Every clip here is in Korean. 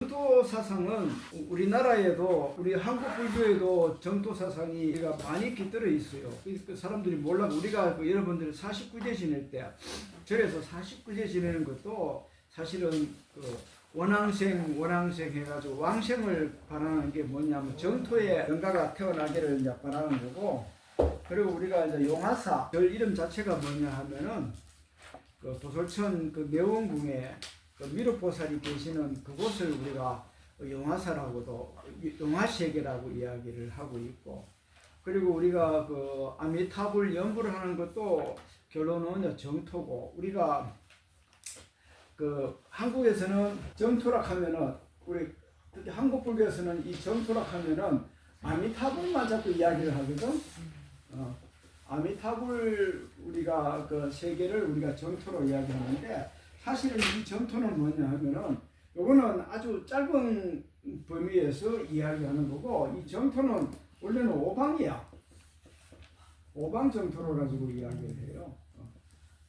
정토 사상은 우리나라에도 우리 한국 불교에도 정토 사상이 많이 깃들어 있어요. 그 사람들이 몰라. 우리가 여러분들 49제 지낼 때 절에서 49제 지내는 것도 사실은 원왕생 해가지고 왕생을 바라는 게 뭐냐면 정토에 영가가 태어나기를 이제 바라는 거고, 그리고 우리가 이제 용화사 절 이름 자체가 뭐냐 하면은 도솔천 매원궁에 미륵보살이 계시는 그곳을 우리가 용화사라고도 용화세계라고 이야기를 하고 있고, 그리고 우리가 아미타불 연부를 하는 것도 결론은 정토고, 우리가 한국에서는 정토락 하면은 우리 특히 한국 불교에서는 이 정토락 하면은 아미타불만 자꾸 이야기를 하거든. 아미타불 우리가 세계를 우리가 정토로 이야기하는데, 사실은 이 정토는 뭐냐 하면은 요거는 아주 짧은 범위에서 이야기하는 거고, 이 정토는 원래는 오방이야. 오방 정토로 가지고 이야기를 해요.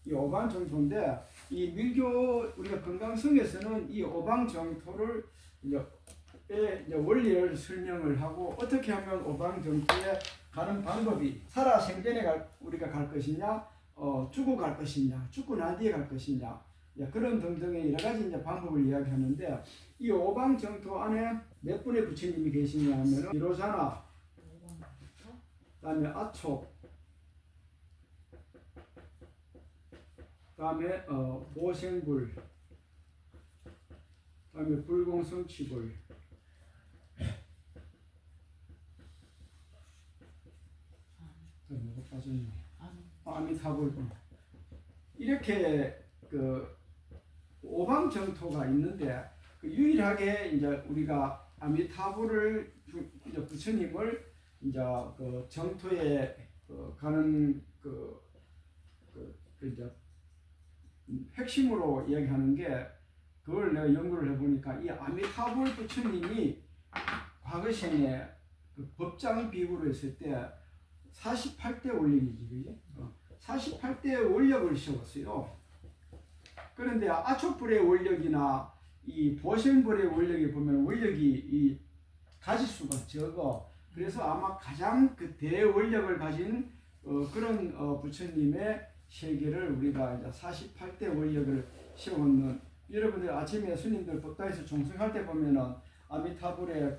이 오방 정토인데, 이 밀교 우리가 건강성에서는 이 오방 정토를 이제 원리를 설명을 하고, 어떻게 하면 오방 정토에 가는 방법이, 살아 생전에 우리가 갈 것이냐, 죽고 갈 것이냐, 죽고 난 뒤에 갈 것이냐, 그런 등등의 여러 가지 이제 방법을 이야기하는데, 이 오방 정토 안에 몇 분의 부처님이 계시냐 하면은 비로자나, 그다음에 아촉, 그다음에 모생불, 그다음에 불공성취불, 뭐가 빠졌네. 아미타불. 이렇게 오방 정토가 있는데, 유일하게 이제 우리가 아미타불을 이제 부처님을 이제 정토에 가는 이제 핵심으로 이야기하는 게, 그걸 내가 연구를 해보니까 이 아미타불 부처님이 과거생에 법장 비구로 했을 때 48대 원력이지, 그지? 48대 원력을 세웠어요. 그런데 아촉불의 원력이나 이 보생불의 원력에 보면 원력이 이 가지수가 적어. 그래서 아마 가장 대원력을 가진 그런 부처님의 세계를 우리가 이제 48대 원력을 세우는, 여러분들 아침에 스님들 법당에서 종승할 때 보면은 아미타불의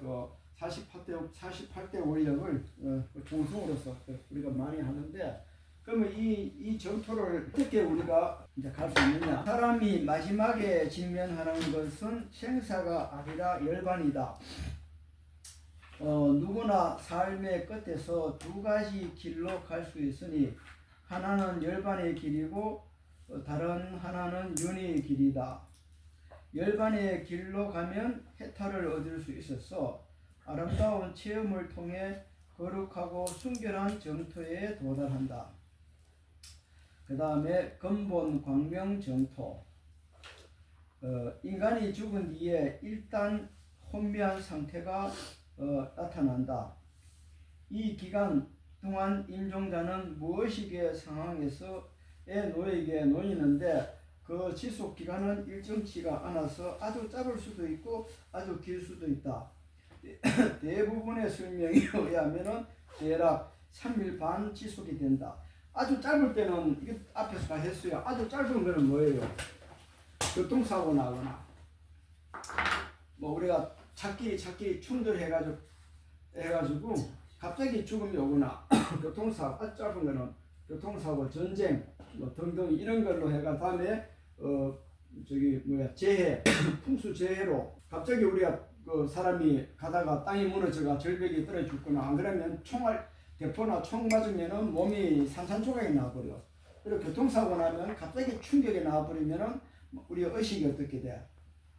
48대 원력을 종승으로서 우리가 많이 하는데, 그러면 이 정토를 어떻게 우리가 이제 갈 수 있느냐? 사람이 마지막에 직면하는 것은 생사가 아니라 열반이다. 누구나 삶의 끝에서 두 가지 길로 갈 수 있으니, 하나는 열반의 길이고 다른 하나는 윤회의 길이다. 열반의 길로 가면 해탈을 얻을 수 있어서 아름다운 체험을 통해 거룩하고 순결한 정토에 도달한다. 그 다음에 근본 광명 정토. 인간이 죽은 뒤에 일단 혼미한 상태가 나타난다. 이 기간 동안 임종자는 무의식의 상황에서의 노예에게 놓이는데, 그 지속 기간은 일정치가 않아서 아주 짧을 수도 있고 아주 길 수도 있다. 대부분의 설명에 의하면은 대략 3일 반 지속이 된다. 아주 짧을 때는 이게 앞에서 다 했어요. 아주 짧은 거는 뭐예요? 교통사고 나거나, 뭐 우리가 찾기 충돌해가지고 갑자기 죽음이 오거나, 교통사고, 아주 짧은 거는 교통사고, 전쟁, 뭐 등등 이런 걸로 해가 다음에 재해, 풍수재해로 갑자기 우리가 사람이 가다가 땅이 무너져가 절벽이 떨어져 죽거나, 안 그러면 대포나 총 맞으면은 몸이 산산조각이 나버려. 그리고 교통사고 나면 갑자기 충격이 나버리면은 우리 의식이 어떻게 돼?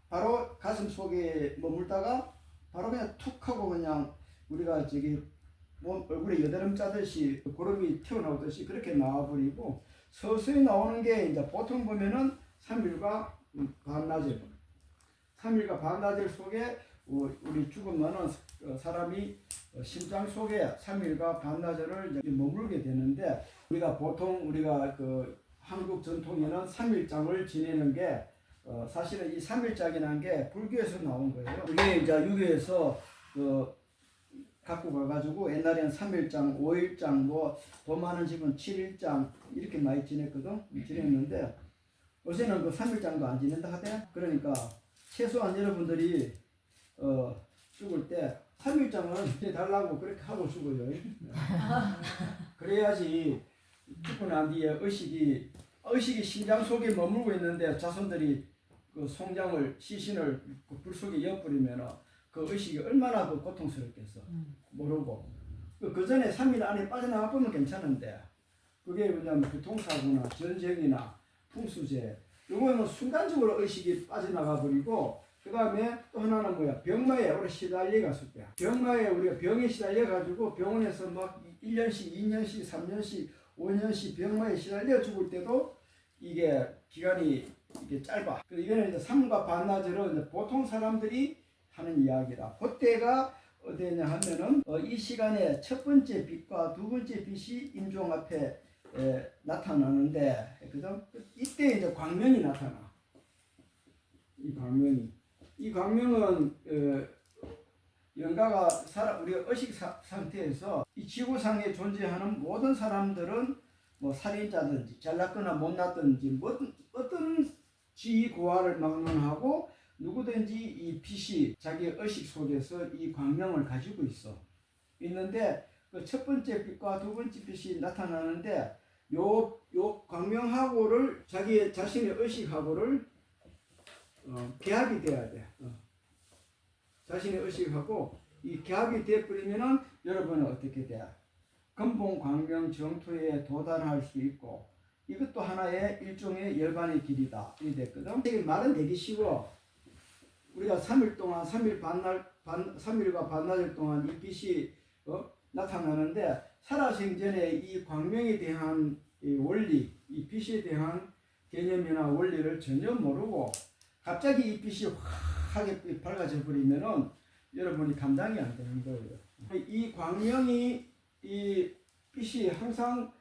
바로 가슴 속에 머물다가 바로 그냥 툭 하고 그냥 우리가 얼굴에 여드름 짜듯이 고름이 튀어나오듯이 그렇게 나와버리고, 서서히 나오는 게 이제 보통 보면은 3일과 반나절 속에 우리 죽으면은 사람이 심장 속에 3일과 반나절을 이제 머물게 되는데, 우리가 보통 한국 전통에는 3일장을 지내는 게 사실은 이 3일장이라는 게 불교에서 나온 거예요. 그게 이제 유교에서 갖고 가가지고 옛날에는 3일장, 5일장, 뭐 돈 많은 집은 7일장 이렇게 많이 지냈거든. 지냈는데 요새는 그 3일장도 안 지낸다 하대. 그러니까 최소한 여러분들이 죽을 때 3일장은 해달라고 그렇게 하고 죽어요. 그래야지 죽고 난 뒤에 의식이 심장 속에 머물고 있는데 자손들이 그 송장을 시신을 그 불 속에 엿버리면 그 의식이 얼마나 그 고통스럽겠어. 모르고 그 전에 3일 안에 빠져나가 보면 괜찮은데 그게 뭐냐면 교통사고나 전쟁이나 풍수재 요거는 순간적으로 의식이 빠져나가 버리고 그 다음에 또 하나는 뭐야 병마에 오래 시달려 갔을 거야. 병마에 우리가 병에 시달려 가지고 병원에서 막 1년씩 2년씩 3년씩 5년씩 병마에 시달려 죽을 때도 이게 기간이 이게 짧아. 이거는 이제 삼과 반나절은 이제 보통 사람들이 하는 이야기다. 그때가 어디냐 하면은 이 시간에 첫 번째 빛과 두 번째 빛이 임종 앞에 나타나는데 그죠? 이때 이제 광명이 나타나. 이 광명은 영가가 우리가 의식 상태에서 이 지구상에 존재하는 모든 사람들은 뭐 살인자든지 잘났거나 못났든지 어떤 지고화를 막론하고 누구든지 이 빛이 자기 의식 속에서 이 광명을 가지고 있는데 그 첫 번째 빛과 두 번째 빛이 나타나는데 요 광명하고를 자기 자신의 의식하고를 개합이 돼야 돼. 자신의 의식하고 이 개합이 되어버리면은 여러분은 어떻게 돼? 근본 광명 정토에 도달할 수 있고 이것도 하나의 일종의 열반의 길이다. 이 됐거든. 이게 말은 되기 쉬워. 우리가 3일 동안 3일과 반나절 동안 이 빛이 나타나는데 살아생전에 이 광명에 대한 이 원리, 이 빛에 대한 개념이나 원리를 전혀 모르고 갑자기 이 빛이 확하게 밝아져 버리면은 여러분이 감당이 안 되는 거예요. 이 광명이 이 빛이 항상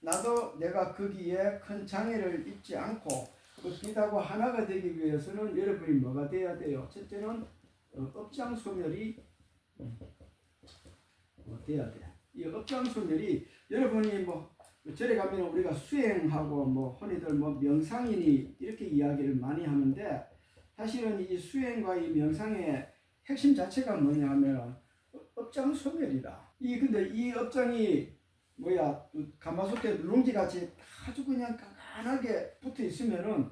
나도 내가 거기에 큰 장애를 입지 않고 그 빛하고 하나가 되기 위해서는 여러분이 뭐가 돼야 돼요? 첫째는 업장소멸이 돼야 돼. 이 업장소멸이 여러분이 뭐 절에 가면 우리가 수행하고 뭐 흔히들 뭐 명상이니 이렇게 이야기를 많이 하는데 사실은 이 수행과 이 명상의 핵심 자체가 뭐냐 하면 업장소멸이다. 근데 이 업장이 뭐야 가마솥에 누룽지 같이 아주 그냥 간간하게 붙어 있으면은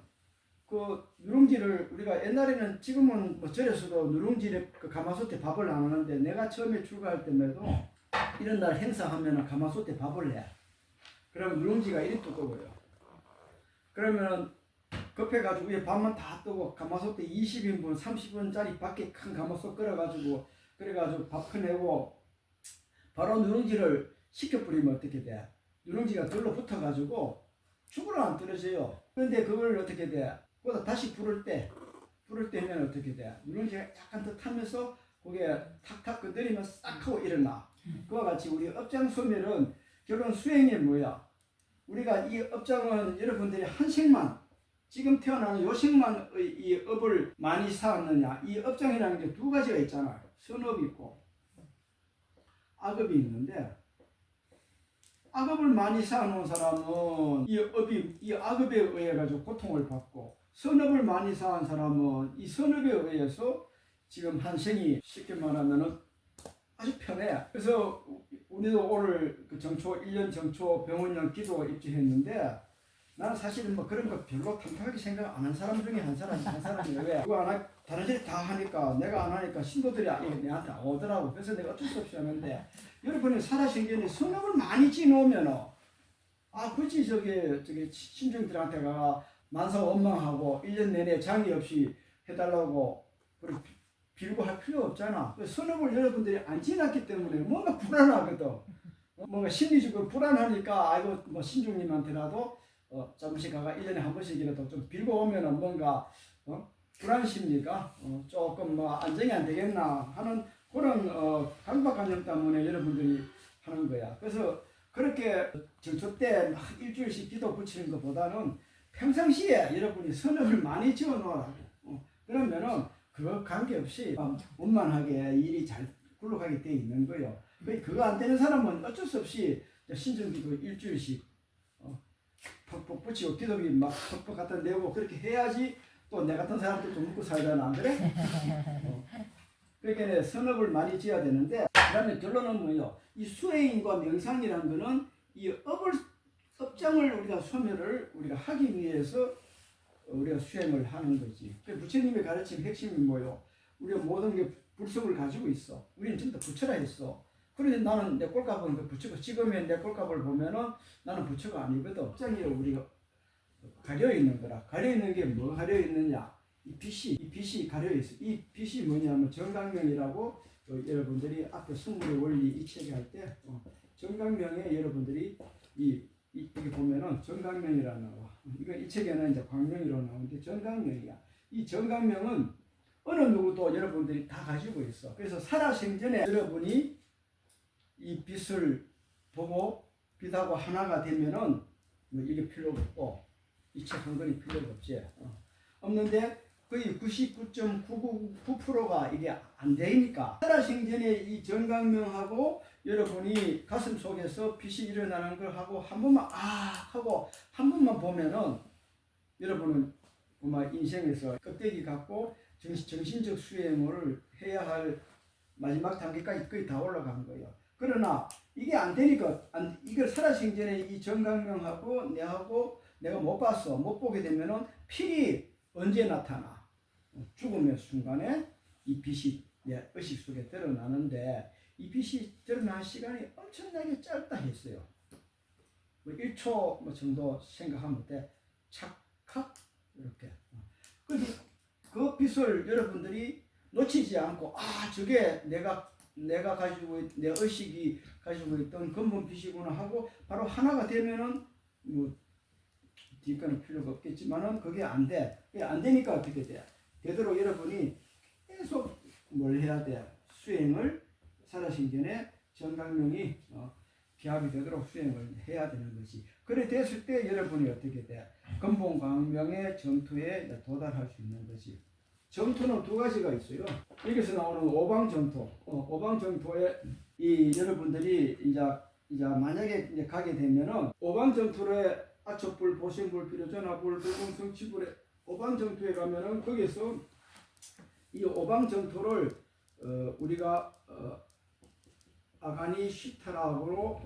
그 누룽지를 우리가 옛날에는 지금은 뭐 절에서도 누룽지를 그 가마솥에 밥을 안 하는데 내가 처음에 출가할 때에도 이런 날 행사하면은 가마솥에 밥을 해. 그럼 누룽지가 이리 두꺼워요. 그러면 급해가지고 위에 밥만 다 뜨고 가마솥에 20인분 30분짜리 밖에 큰 가마솥 끓여가지고 그래가지고 밥 퍼내고 바로 누룽지를 식혀버리면 어떻게 돼? 누룽지가 들러 붙어가지고 죽으러 안 떨어져요. 그런데 그걸 어떻게 돼? 그거다 다시 부를 때 하면 어떻게 돼? 누룽지가 약간 더 타면서 그게 탁탁 건드리면 싹 하고 일어나. 그와 같이 우리 업장소멸은 결론 수행이 뭐야? 우리가 이 업장은 여러분들이 한 생만 지금 태어나는 요 생만의 이 업을 많이 쌓았느냐? 이 업장이라는 게 두 가지가 있잖아요. 선업이 있고 악업이 있는데 악업을 많이 쌓아놓은 사람은 이 악업에 의해 가지고 고통을 받고 선업을 많이 쌓은 사람은 이 선업에 의해서 지금 한 생이 쉽게 말하면은 아주 편해. 그래서 우리도 오늘 그 정초 1년 정초 병원령 기도 입주했는데 나는 사실은 뭐 그런 거 별로 탐탁하게 생각 안 한 사람 중에 한 사람이 왜 그거 안 하, 다른 사람이 다 하니까 내가 안 하니까 신도들이 내한테 오더라고. 그래서 내가 어쩔 수 없이 하는데 여러분이 살아생전에 선업을 많이 지놓으면 굳이 저기 신중들한테 가 만사 원망하고 1년 내내 장애 없이 해달라고 그리고 빌고 할 필요 없잖아. 선업을 여러분들이 안 지났기 때문에 뭔가 불안하거든. 뭔가 심리적으로 불안하니까 아이고 뭐 신중님한테라도 조금씩 가가 1년에 한 번씩이라도 좀 빌고 오면은 뭔가 불안 심리가 조금 뭐 안정이 안 되겠나 하는 그런 강박관념 때문에 여러분들이 하는 거야. 그래서 그렇게 정초 때 막 일주일씩 기도 붙이는 것보다는 평상시에 여러분이 선업을 많이 지어 놓으라고. 그러면은 그거 관계없이 원만하게 일이 잘 굴러가게 돼 있는 거예요. 그거 안 되는 사람은 어쩔 수 없이 신정기도 일주일씩 퍽퍽 붙이고 기도비 막 퍽퍽 갖다 내고 그렇게 해야지 또 내 같은 사람도 좀 먹고 살잖아, 안 그래? 그러니까 선업을 많이 지어야 되는데, 그다음에 결론은 뭐예요? 이 수행과 명상이라는 거는 이 업장을 우리가 소멸을 우리가 하기 위해서 우리가 수행을 하는 거지. 부처님의 가르침 핵심이 뭐예요? 우리가 모든 게 불속을 가지고 있어. 우리는 전부 다 부처라 했어. 그런데 나는 내 꼴값은 그 부처가, 지금의 내 꼴값을 보면은 나는 부처가 아니거든. 업장이 우리가 가려 있는 거라. 가려 있는 게 뭐 가려 있느냐? 이 빛이 가려 있어. 이 빛이 뭐냐면 정강명이라고 여러분들이 앞에 승부의 원리 이 책에 할 때 정강명에 여러분들이 이게 보면은 정강명이라 나와. 이거 이 책에는 이제 광명이로 나오는데 정강명이야. 이 정강명은 어느 누구도 여러분들이 다 가지고 있어. 그래서 살아생전에 여러분이 이 빛을 보고 빛하고 하나가 되면은 뭐 이게 필요 없고 이 책 한 권이 필요가 없지. 없는데 거의 99.999%가 이게 안 되니까 살아생전에 이 정강명하고 여러분이 가슴 속에서 빛이 일어나는 걸 하고 한 번만 하고 한 번만 보면은 여러분은 인생에서 껍데기 갖고 정신적 수행을 해야 할 마지막 단계까지 거의 다 올라간 거예요. 그러나 이게 안 되니까 이걸 살아생전에 이 정강명하고 내가 못 봤어. 못 보게 되면은 필이 언제 나타나? 죽음의 순간에 이 빛이 내 의식 속에 드러나는데 이 빛이 드러나는 시간이 엄청나게 짧다 했어요. 1초 정도 생각하면 돼. 착각 이렇게. 근데 그 빛을 여러분들이 놓치지 않고 저게 내가 가지고 내 의식이 가지고 있던 근본 빛이구나 하고 바로 하나가 되면은 뒷거는 필요가 없겠지만은 그게 안 돼. 그게 안 되니까 어떻게 돼? 되도록 여러분이 계속 뭘 해야 돼? 수행을 살아생전에 정강명이 기합이 되도록 수행을 해야 되는 것이. 그래 됐을 때 여러분이 어떻게 돼? 근본 광명의 정토에 도달할 수 있는 것이. 정토는 두 가지가 있어요. 여기서 나오는 오방정토. 오방정토에 이 여러분들이 이제 만약에 이제 가게 되면은 오방정토에 아초불, 보신불, 비로전화불, 불공성치불에 오방정토에 가면은 거기서 이 오방정토를 우리가 아가니 시타라고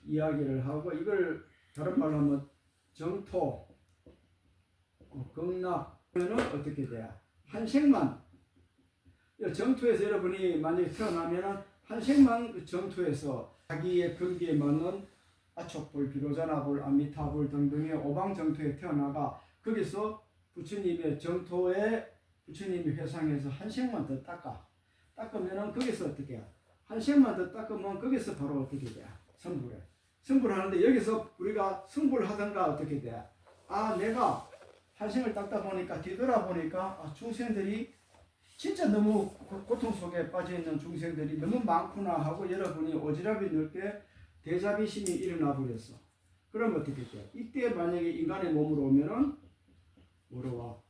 이야기를 하고 이걸 다른 말로 하면 정토, 극락 그러면 어떻게 돼요? 한생만 정토에서 여러분이 만약에 태어나면은 한생만 그 정토에서 자기의 근기에 맞는 아촉불, 비로자나불, 아미타불 등등의 오방정토에 태어나가 거기서 부처님의 정토에 부처님이 회상해서 한생만 더 닦으면은 거기서 어떻게 해? 한생만 더 닦으면 거기서 바로 어떻게 돼? 성불하는데 여기서 우리가 성불하던가 어떻게 돼? 내가 한생을 닦다 보니까 뒤돌아보니까 중생들이 진짜 너무 고통 속에 빠져있는 중생들이 너무 많구나 하고 여러분이 오지랖이 넓게 대자비심이 일어나 버렸어. 그럼 어떻게 돼? 이때 만약에 인간의 몸으로 오면은 뭐로 와?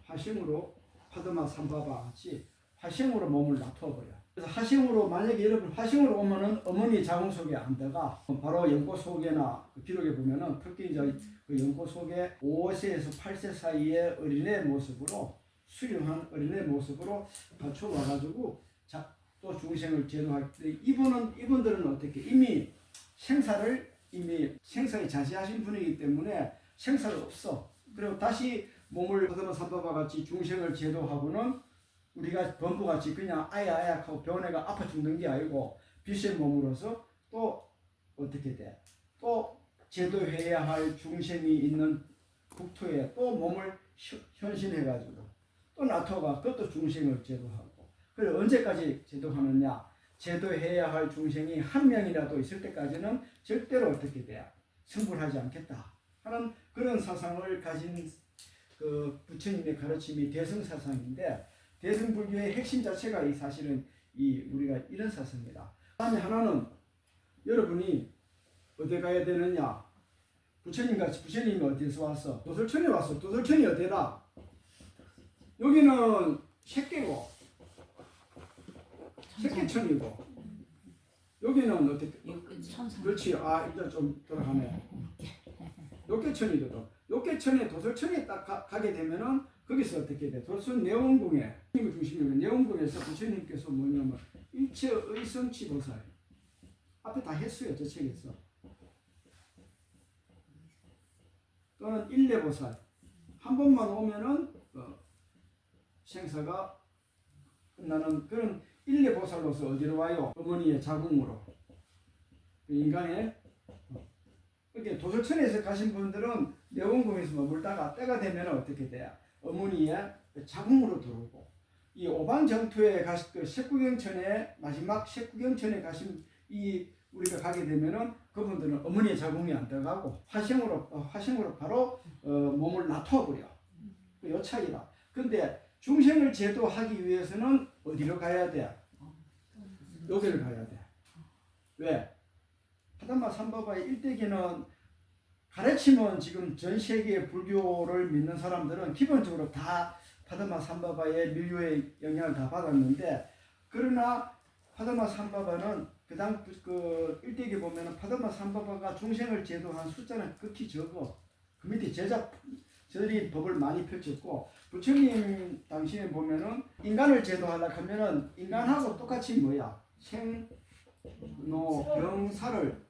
화심으로 파드마 삼바바 같이 화심으로 몸을 놔둬버려. 그래서 화심으로 만약에 여러분 화심으로 오면은 어머니 자궁 속에 안 들어가. 바로 연고 속에나 그 기록에 보면은 특히 이제 그 연고 속에 5세에서 8세 사이의 어린애 모습으로 수령한 어린애 모습으로 갖춰 와가지고 또 중생을 제도할 때 이분들은 어떻게 이미 생사에 자시하신 분이기 때문에 생사가 없어. 그리고 다시 몸을 파드마 삼바바 같이 중생을 제도하고는 우리가 범부같이 그냥 아야하고 병원에가 아파 죽는 게 아니고 빛의 몸으로서 또 어떻게 돼? 또 제도해야 할 중생이 있는 국토에 또 몸을 현신해가지고 또 놔둬가 그것도 중생을 제도하고. 그래 언제까지 제도하느냐? 제도해야 할 중생이 한 명이라도 있을 때까지는 절대로 어떻게 돼야 성불하지 않겠다 하는 그런 사상을 가진 그 부처님의 가르침이 대승사상인데 대승불교의 핵심 자체가 사실은 우리가 이런 사상입니다. 다음에 하나는 여러분이 어디 가야 되느냐? 부처님 같이 부처님이 어디서 왔어? 도솔천에 왔어. 도솔천이 어디다? 여기는 색계고 색계천이고 여기는 어떻게? 그렇지. 아 이제 좀 돌아가네. 욕계천이거든. 욕계천에 도솔천에 딱 가게 되면은 거기서 어떻게 돼? 도솔 내원궁에 중심이면 내원궁에서 부처님께서 뭐냐면 일체 의성치 보살 앞에 다 했어요. 저 책에서. 또는 일례보살 한 번만 오면은 생사가 끝나는 그런 일례보살로서 어디로 와요? 어머니의 자궁으로. 인간의 이렇게 도솔천에서 가신 분들은 내원궁에서 머물다가 때가 되면 어떻게 돼요? 어머니의 자궁으로 들어오고 이 오반정토에 가신 그 색구경천에 마지막 색구경천에 가신 이 우리가 가게 되면은 그분들은 어머니의 자궁이 안 들어가고 화생으로 바로 몸을 놔둬 버려. 요 차이다. 근데 중생을 제도하기 위해서는 어디로 가야 돼? 여기를 가야 돼. 왜? 파다마 삼바바의 일대기는 가르치면 지금 전 세계 불교를 믿는 사람들은 기본적으로 다 파다마 삼바바의 밀교의 영향을 다 받았는데 그러나 파다마 삼바바는 그 일대기 보면은 파다마 삼바바가 중생을 제도한 숫자는 극히 적어. 그 밑에 제자들이 법을 많이 펼쳤고 부처님 당시에 보면은 인간을 제도하려고 하면은 인간하고 똑같이 뭐야 생, 노, 병, 사를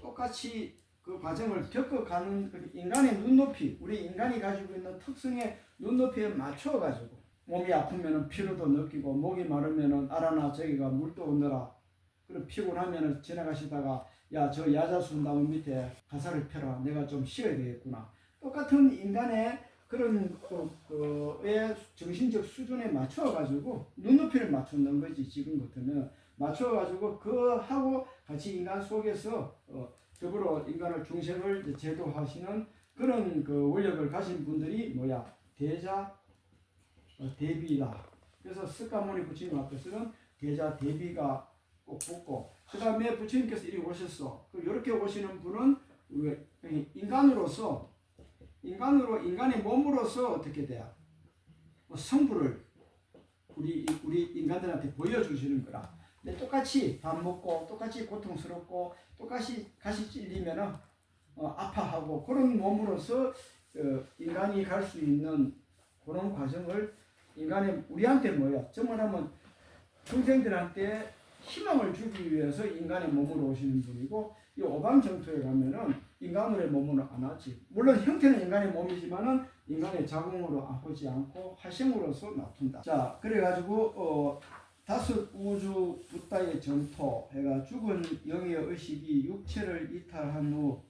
똑같이 그 과정을 겪어가는 인간의 눈높이, 우리 인간이 가지고 있는 특성의 눈높이에 맞춰가지고 몸이 아프면은 피로도 느끼고 목이 마르면은 알아나 저기가 물도 얻느라 그리고 피곤하면은 지나가시다가 야 저 야자수 나무 밑에 가사를 펴라 내가 좀 쉬어야 되겠구나. 똑같은 인간의 그런 의 정신적 수준에 맞춰가지고 눈높이를 맞추는 거지. 지금 같으면 맞춰가지고 그하고 같이 인간 속에서 더불어 인간을 중생을 제도하시는 그런 그 원력을 가진 분들이 뭐야 대자 대비다. 그래서 스가모니 부처님 앞에서는 대자 대비가 꼭 붙고 그 다음에 부처님께서 이리 오셨어. 이렇게 오시는 분은 인간으로서 인간의 몸으로서 어떻게 돼요? 성부를 우리 인간들한테 보여주시는 거라. 근데 똑같이 밥 먹고 똑같이 고통스럽고 똑같이 가시 찔리면은 아파하고 그런 몸으로서 인간이 갈 수 있는 그런 과정을 인간의 우리한테 뭐야? 정말하면 중생들한테 희망을 주기 위해서 인간의 몸으로 오시는 분이고 이 오방정토에 가면은 인간의 몸으로 안 왔지. 물론 형태는 인간의 몸이지만은 인간의 자궁으로 오지 않고 화생으로서 나쁜다. 자, 그래가지고 다섯 우주 붓다의 정토 해가 죽은 영의 의식이 육체를 이탈한 후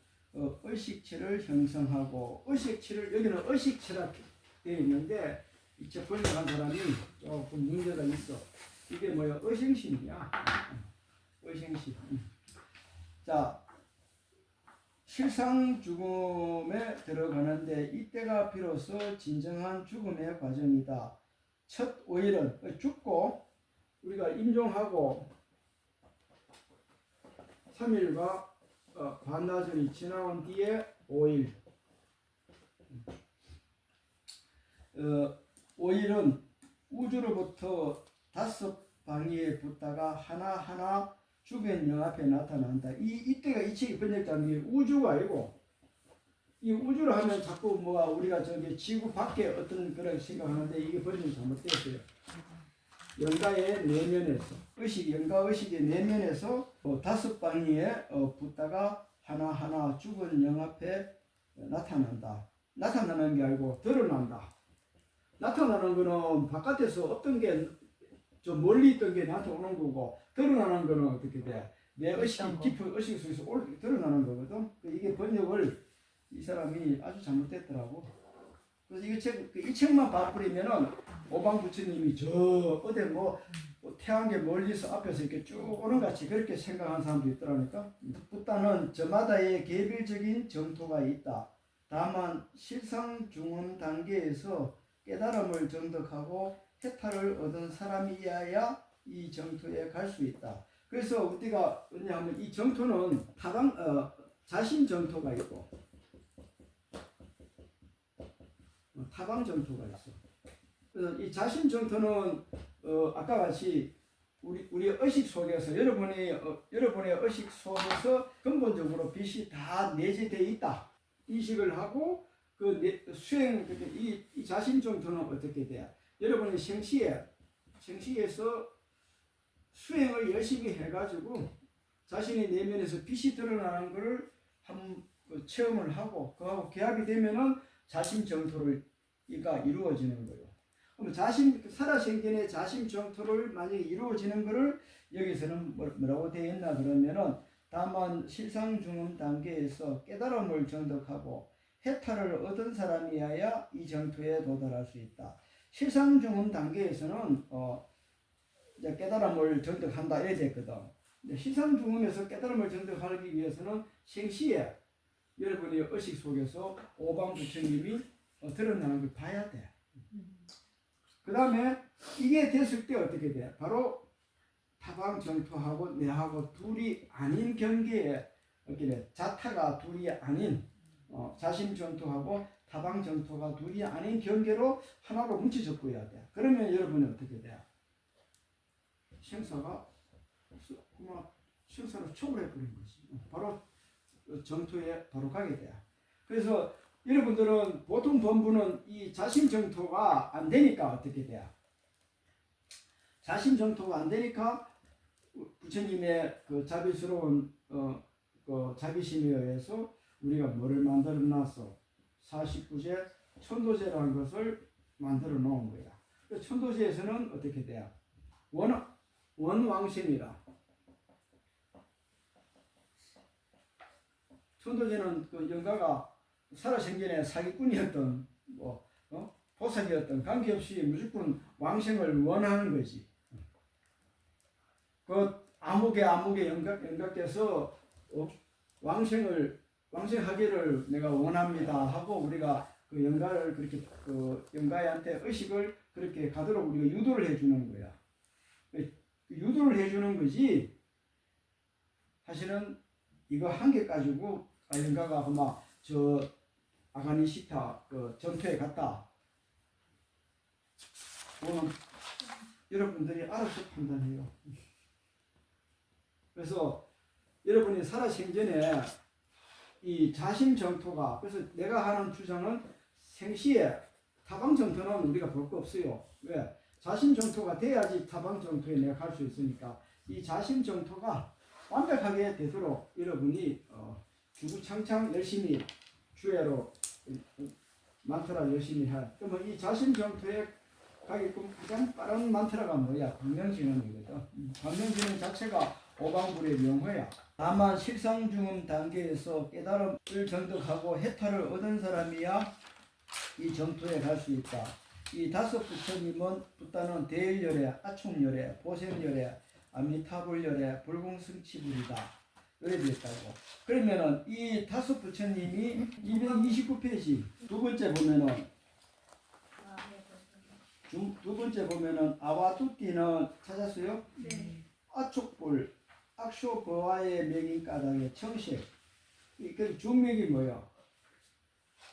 의식체를 형성하고 의식체를 여기는 의식체라 되어 있는데 이 책 번역한 사람이 조금 문제가 있어. 이게 뭐야? 의생심이야. 의생심. 자, 실상 죽음에 들어가는데 이때가 비로소 진정한 죽음의 과정이다. 첫 5일은 죽고 우리가 임종하고 3일과 반나절이 지나온 뒤에 5일. 5일은 우주로부터 5방위에 붙다가 하나하나 죽은 영 앞에 나타난다. 이때가 이 책이 번역된 게 우주가 아니고 이 우주를 하면 자꾸 뭐가 우리가 저기 지구 밖에 어떤 그런 생각하는데 이게 번역이 잘못되었어요. 영가의 내면에서 영가 의식의 내면에서 5방위에 붙다가 하나하나 죽은 영 앞에 나타난다. 나타나는 게 아니고 드러난다. 나타나는 거는 바깥에서 어떤 게 좀 멀리 있던 게 나한테 오는 거고 드러나는 거는 어떻게 돼? 내 의식 깊은 의식 속에서 드러나는 거거든. 이게 번역을 이 사람이 아주 잘못됐더라고. 그래서 이 책만 봐버리면은 오방 부처님이 저 어디 뭐 태양계 멀리서 앞에서 이렇게 쭉 오는 같이 그렇게 생각하는 사람도 있더라니까. 붓다는 저마다의 개별적인 정토가 있다. 다만 실상 중원 단계에서 깨달음을 정득하고 해탈을 얻은 사람이어야 이 정토에 갈 수 있다. 그래서 우리가 왜냐하면 이 정토는 자신 정토가 있고 타방 정토가 있어. 그래서 이 자신 정토는 아까 같이 우리 의식 속에서 여러분의 의식 속에서 근본적으로 빛이 다 내재되어 있다 인식을 하고 수행 이 자신 정토는 어떻게 돼요? 여러분의 생시에서 수행을 열심히 해가지고 자신의 내면에서 빛이 드러나는 것을 한번 체험을 하고 그하고 결합이 되면은 자신 정토를 이루어지는 거예요. 그럼 살아생전의 자신 정토를 만약에 이루어지는 것을 여기서는 뭐라고 되어 있나 그러면은 다만 실상중음 단계에서 깨달음을 정득하고 해탈을 얻은 사람이어야 이 정토에 도달할 수 있다. 실상중음 단계에서는 이제 깨달음을 정득한다 이래 됐거든. 실상중음에서 깨달음을 정득하기 위해서는 생시에 여러분의 의식 속에서 오방부처님이 드러나는 걸 봐야 돼. 그 다음에 이게 됐을 때 어떻게 돼? 바로 타방정토하고 내하고 둘이 아닌 경계에 이렇게 자타가 둘이 아닌 자심정토하고 타방정토가 둘이 아닌 경계로 하나로 뭉쳐졌고야 돼. 그러면 여러분은 어떻게 돼? 생사가 생사를 초월해버린 거지. 바로 정토에 바로 가게 돼. 그래서 여러분들은 보통 본부는 이 자심정토가 안 되니까 어떻게 돼요? 자심정토가 안 되니까 부처님의 그 자비스러운 그 자비심에 의해서 우리가 뭐를 만들어 놨어? 49제 천도제라는 것을 만들어 놓은 거야. 천도제에서는 어떻게 돼요? 원왕생이라. 천도제는 그 영가가 살아생전에 사기꾼이었던 보살이었던 관계없이 무조건 왕생을 원하는 거지. 그 암흑의 영가께서 왕생하기를 내가 원합니다 하고 우리가 그 영가를 그렇게 그 영가한테 의식을 그렇게 가도록 우리가 유도를 해주는 거야. 유도를 해주는 거지. 사실은 이거 한 개 가지고 영가가 아마 저 아가니시타 그 전투에 갔다. 여러분들이 알아서 판단해요. 그래서 여러분이 살아생전에 이 자심정토가 그래서 내가 하는 주장은 생시에 타방정토는 우리가 볼 거 없어요. 왜? 자심정토가 돼야지 타방정토에 내가 갈 수 있으니까 이 자심정토가 완벽하게 되도록 여러분이 주구창창 열심히 주야로 만트라 열심히 해. 그러면 이 자심정토에 가게끔 가장 빠른 만트라가 뭐야? 광명진원이거든. 광명진원 자체가 오방불의 명호야. 다만 실상중음 단계에서 깨달음을 정득하고 해탈을 얻은 사람이야 이 정토에 갈 수 있다. 이 다섯 부처님은 부따는 대일열애, 아충열애, 보생열애, 아미타불열애, 불공승치불이다. 이래 되었다고. 그러면은 이 다섯 부처님이 229페이지 두 번째 보면은 아와투띠는 찾았어요? 네. 아촉불, 악쇼거와의 맥인 까닭의 청식. 그 중맥이 뭐야?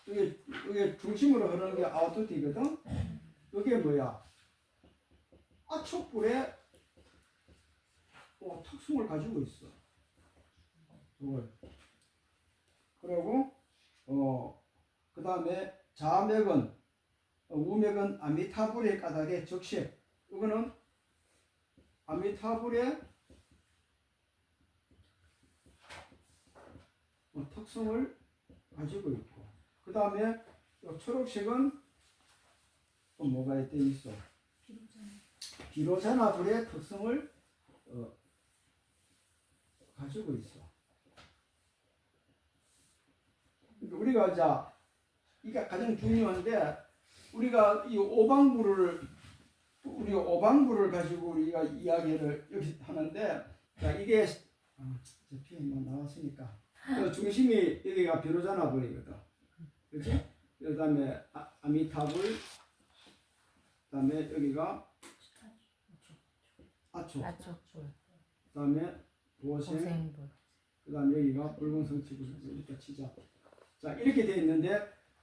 이게 중심으로 흐르는 게 아와투띠거든? 이게 뭐야? 아촉불의 특성을 가지고 있어. 그리고 그 다음에 자맥은 우맥은 아미타불의 까닭의 적식. 이거는 아미타불의 특성을 가지고 있고, 그 다음에 초록색은 또 뭐가 있어? 비로자나불의 특성을 가지고 있어. 우리가 자 이게 가장 중요한데 우리가 이 오방부를 가지고 우리가 이야기를 여기 하는데 자 이게 저 표현만 나왔으니까 그 중심이 여기가 비로자나불이거든. 그렇지? 그다음에 아미타불, 그다음에 여기가 아촉, 그다음에 보생불, 그다음 여기가 불공성치고 이렇게 치자. 자 이렇게 돼 있는데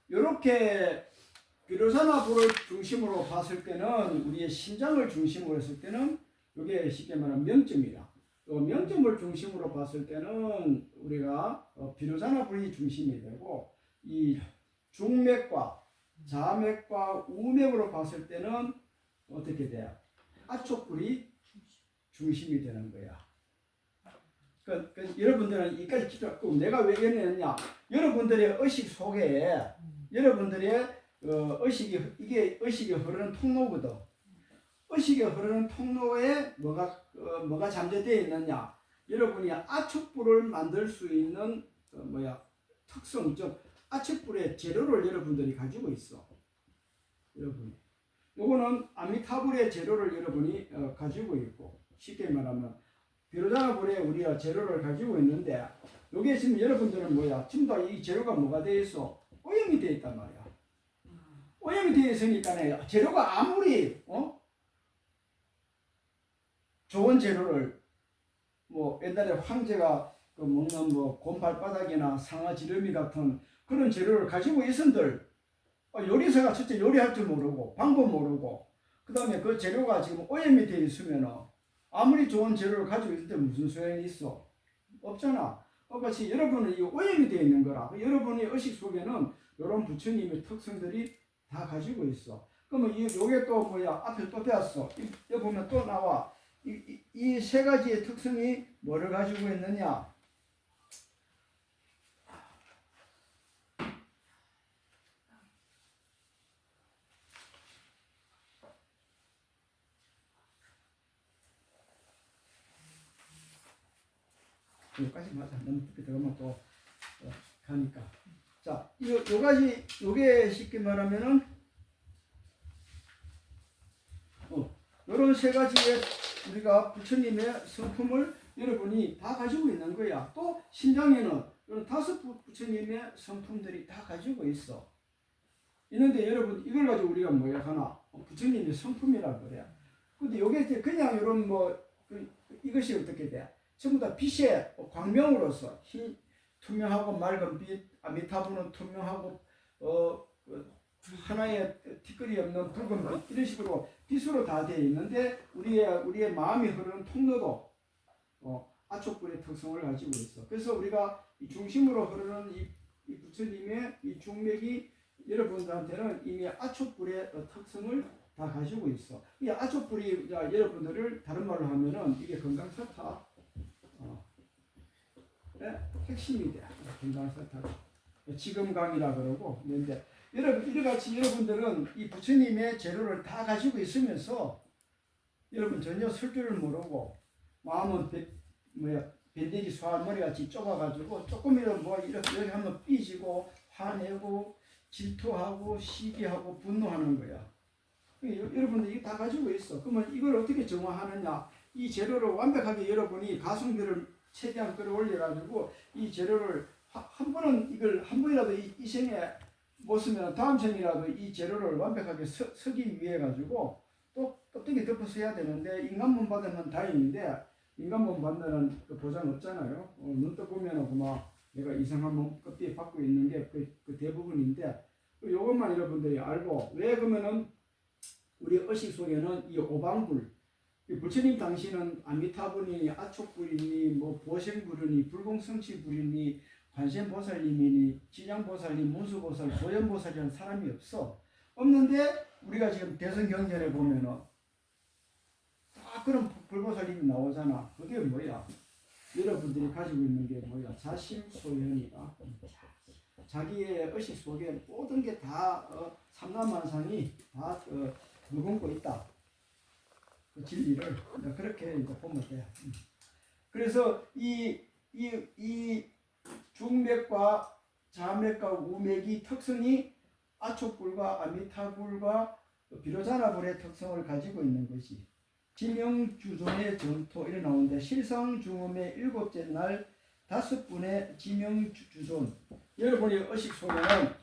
이렇게 비로자나 불을 중심으로 봤을 때는 우리의 심장을 중심으로 했을 때는 이게 쉽게 말하면 명점이다. 명점을 중심으로 봤을 때는 우리가 비로자나 불이 중심이 되고 이 중맥과 자맥과 우맥으로 봤을 때는 어떻게 돼요? 아촉불이 중심이 되는 거야. 여러분들은 이까지 기도하고 내가 왜 연애했냐? 여러분들의 의식 속에 여러분들의 이게 의식이 흐르는 통로거든. 의식이 흐르는 통로에 뭐가 잠재되어 있느냐? 여러분이 아축불을 만들 수 있는 특성, 즉 아축불의 재료를 여러분들이 가지고 있어. 여러분이. 요거는 아미타불의 재료를 여러분이 가지고 있고, 쉽게 말하면 비로자나 불에 우리가 재료를 가지고 있는데, 여기에 지금 여러분들은 지금 다 이 재료가 뭐가 되어 있어? 오염이 되어 있단 말이야. 오염이 되어 있으니까 재료가 아무리 좋은 재료를 옛날에 황제가 먹는 곰발바닥이나 상아지름이 같은 그런 재료를 가지고 있은들 요리사가 첫째 요리할 줄 모르고 방법 모르고 그 다음에 그 재료가 지금 오염이 되어 있으면 아무리 좋은 재료를 가지고 있을 때 무슨 소용이 있어? 없잖아. 똑같이 여러분은 이 오염이 되어 있는 거라. 여러분의 의식 속에는 이런 부처님의 특성들이 다 가지고 있어. 그러면 요게 또 앞에 또 배웠어. 여기 보면 또 나와. 이 세 가지의 특성이 뭐를 가지고 있느냐? 여기까지 맞아. 너무 깊게 들어가면 또 가니까. 자, 요 가지, 요게 쉽게 말하면은, 요런 세 가지의 우리가 부처님의 성품을 여러분이 다 가지고 있는 거야. 또 신장에는 이런 5 부처님의 성품들이 다 가지고 있어. 있는데 여러분 이걸 가지고 우리가 뭐야 하나? 부처님의 성품이라 그래. 근데 요게 그냥 이런 이것이 어떻게 돼? 전부 다 빛의 광명으로서 투명하고 맑은 빛, 아미타불은 투명하고 하나의 티끌이 없는 붉은 빛 이런 식으로 빛으로 다 되어 있는데 우리의 마음이 흐르는 통로도 아촉불의 특성을 가지고 있어. 그래서 우리가 이 중심으로 흐르는 이 부처님의 이 중맥이 여러분들한테는 이미 아촉불의 특성을 다 가지고 있어. 이 아촉불이 여러분들을 다른 말로 하면은 이게 건강사타 핵심이 돼. 건강사타 지금강이라 그러고. 근데 이래같이 여러분들은 이 부처님의 재료를 다 가지고 있으면서 여러분 전혀 쓸 줄을 모르고 마음은 밴데지 소알머리 같이 좁아가지고 조금이라도 이렇게 하면 삐지고 화내고 질투하고 시기하고 분노하는 거야. 여러분들 이거 다 가지고 있어. 그러면 이걸 어떻게 정화하느냐? 이 재료를 완벽하게 여러분이 가성비를 최대한 끌어올려가지고 이 재료를 한 번이라도 이 생에 못 쓰면 다음 생이라도 이 재료를 완벽하게 쓰기 위해 가지고 또 껍데기 덮어서 해야 되는데 인간몸 받으면 다행인데 인간몸 받는 그 보장 없잖아요. 눈 떠 보면은 내가 이상한 몸 껍데기 받고 있는 게 그 대부분인데 요것만 여러분들이 알고 왜 그러면은 우리 의식 속에는 이 오방불 부처님 당시는 아미타불이니 아촉불이니 보생불이니 불공성치불이니 관세음보살님이니 진양보살님, 문수보살, 도연보살이라는 사람이 없어. 없는데 우리가 지금 대성경전에 보면은 다 그런 불보살님이 나오잖아. 그게 뭐야? 여러분들이 가지고 있는 게 뭐야? 자심소현이다. 자기의 의식 속에 모든 게 다 삼라만상이 다 머금고 있다. 그 진리를 그렇게 이제 보면 돼. 그래서 이 중맥과 자맥과 우맥이 특성이 아촉불과 아미타불과 비로자나불의 특성을 가지고 있는 것이 지명주존의 전토 이래 나오는데 실성중음의 7째 날 5분의 지명주존 여러분의 의식 속에는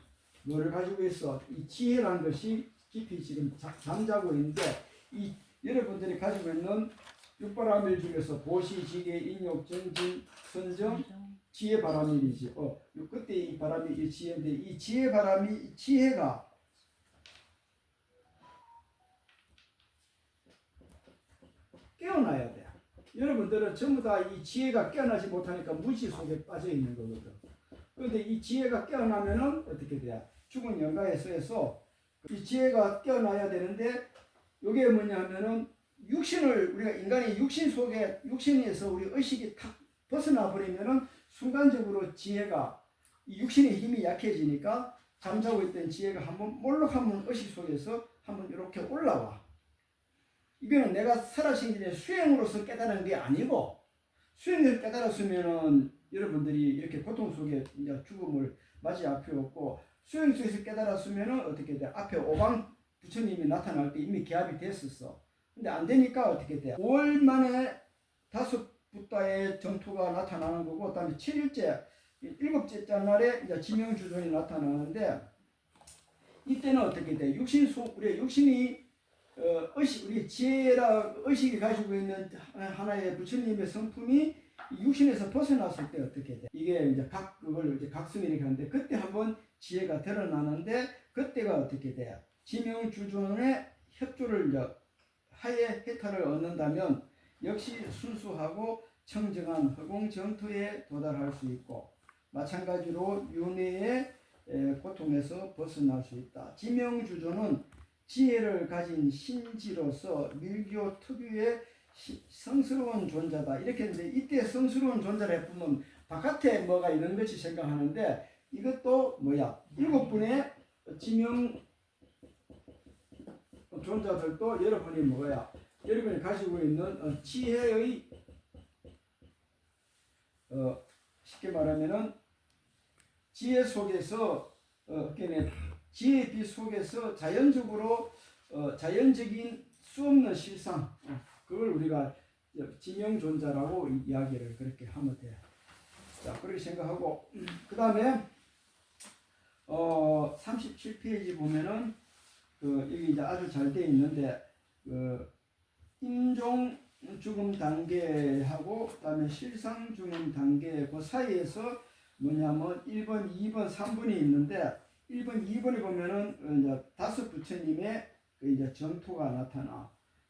뭐를 가지고 있어? 이 지혜라는 것이 깊이 지금 잠자고 있는데 이 여러분들이 가지고 있는 육바라밀 중에서 보시, 지계, 인욕, 정진, 선정, 지혜 바라밀이지. 그때 이 바람이 이 지혜인데 이 지혜 바람이 지혜가 깨어나야 돼. 여러분들은 전부 다 이 지혜가 깨어나지 못하니까 무시 속에 빠져 있는 거거든. 그런데 이 지혜가 깨어나면은 어떻게 돼? 죽은 영가에 서에서 이 지혜가 깨어나야 되는데 이게 뭐냐면은 육신을 우리가 인간이 육신 속에 육신에서 우리 의식이 탁 벗어나 버리면은 순간적으로 지혜가 이 육신의 힘이 약해지니까 잠자고 있던 지혜가 한번 몰락하면 의식 속에서 한번 이렇게 올라와. 이거는 내가 살아생전에 수행으로서 깨달은 게 아니고 수행을 깨달았으면은 여러분들이 이렇게 고통 속에 이제 죽음을 맞이할 필요 없고 수행 속에서 깨달았으면은 어떻게 돼? 앞에 오방 부처님이 나타날 때 이미 기합이 됐었어. 근데 안 되니까 어떻게 돼? 5월 만에 5부다의 정토가 나타나는 거고, 그다음에 7일째, 7째 날에 이제 지명주존이 나타나는데, 이때는 어떻게 돼? 우리 육신이 우리 지혜라 의식이 가지고 있는 하나의 부처님의 성품이 육신에서 벗어났을 때 어떻게 돼? 이게 이제 그걸 이제 각성이라고 하는데, 그때 한번 지혜가 드러나는데, 그때가 어떻게 돼? 지명주존의 협조를 이제 하에 해탈을 얻는다면 역시 순수하고 청정한 허공 정토에 도달할 수 있고 마찬가지로 윤회의 고통에서 벗어날 수 있다. 지명주조는 지혜를 가진 신지로서 밀교 특유의 성스러운 존재다. 이렇게 했는데 이때 성스러운 존재를 해보면 바깥에 뭐가 있는 것이 생각하는데 이것도 뭐야? 7분의 지명 존재들도 여러분이 뭐야? 여러분이 가지고 있는 지혜의 쉽게 말하면은 지혜 속에서 지혜의 빛 속에서 자연적으로 자연적인 수 없는 실상 그걸 우리가 지명존재라고 이야기를 그렇게 하면 돼. 자 그렇게 생각하고 그 다음에 37페이지 보면은 여기 이제 아주 잘 되어 있는데 임종 죽음 단계하고 그다음에 실상 죽음 단계 그 사이에서 뭐냐면 1번, 2번, 3번이 있는데 1번, 2번에 보면은 이제 5 부처님의 이제 정토가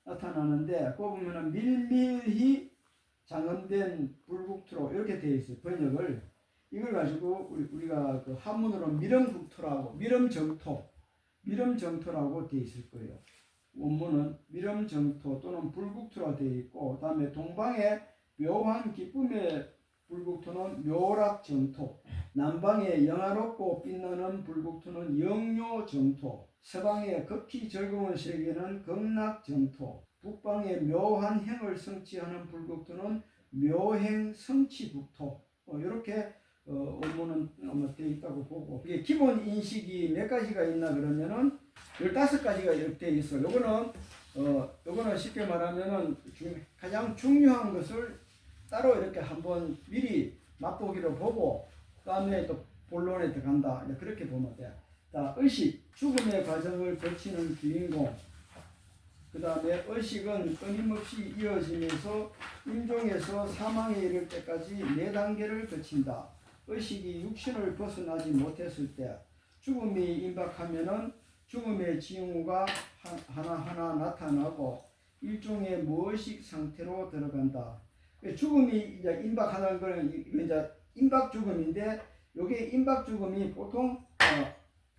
나타나는데 그 보면은 밀밀히 장엄된 불국토로 이렇게 되어 있어요. 번역을 이걸 가지고 우리가 그 한문으로 미름국토라고 미름정토라고 되어 있을 거예요. 원문은 미름정토 또는 불국토라 되어 있고 그 다음에 동방의 묘한 기쁨의 불국토는 묘락정토, 남방의 영화롭고 빛나는 불국토는 영묘정토, 서방의 극히 즐거운 세계는 극락정토, 북방의 묘한 행을 성취하는 불국토는 묘행성취국토. 이렇게 원문은 되어 있다고 보고 이게 기본 인식이 몇 가지가 있나 그러면은 15가지가 이렇게 되어 있어. 요거는 쉽게 말하면은 가장 중요한 것을 따로 이렇게 한번 미리 맛보기로 보고 다음에 또 본론에 들어간다. 그렇게 보면 돼. 자, 의식, 죽음의 과정을 거치는 주인공. 그 다음에 의식은 끊임없이 이어지면서 임종에서 사망에 이를 때까지 4단계를 거친다. 의식이 육신을 벗어나지 못했을 때 죽음이 임박하면은 죽음의 징후가 하나하나 나타나고 일종의 무의식 상태로 들어간다. 죽음이 이제 임박하는 거는 이제 임박 죽음인데 요게 임박 죽음이 보통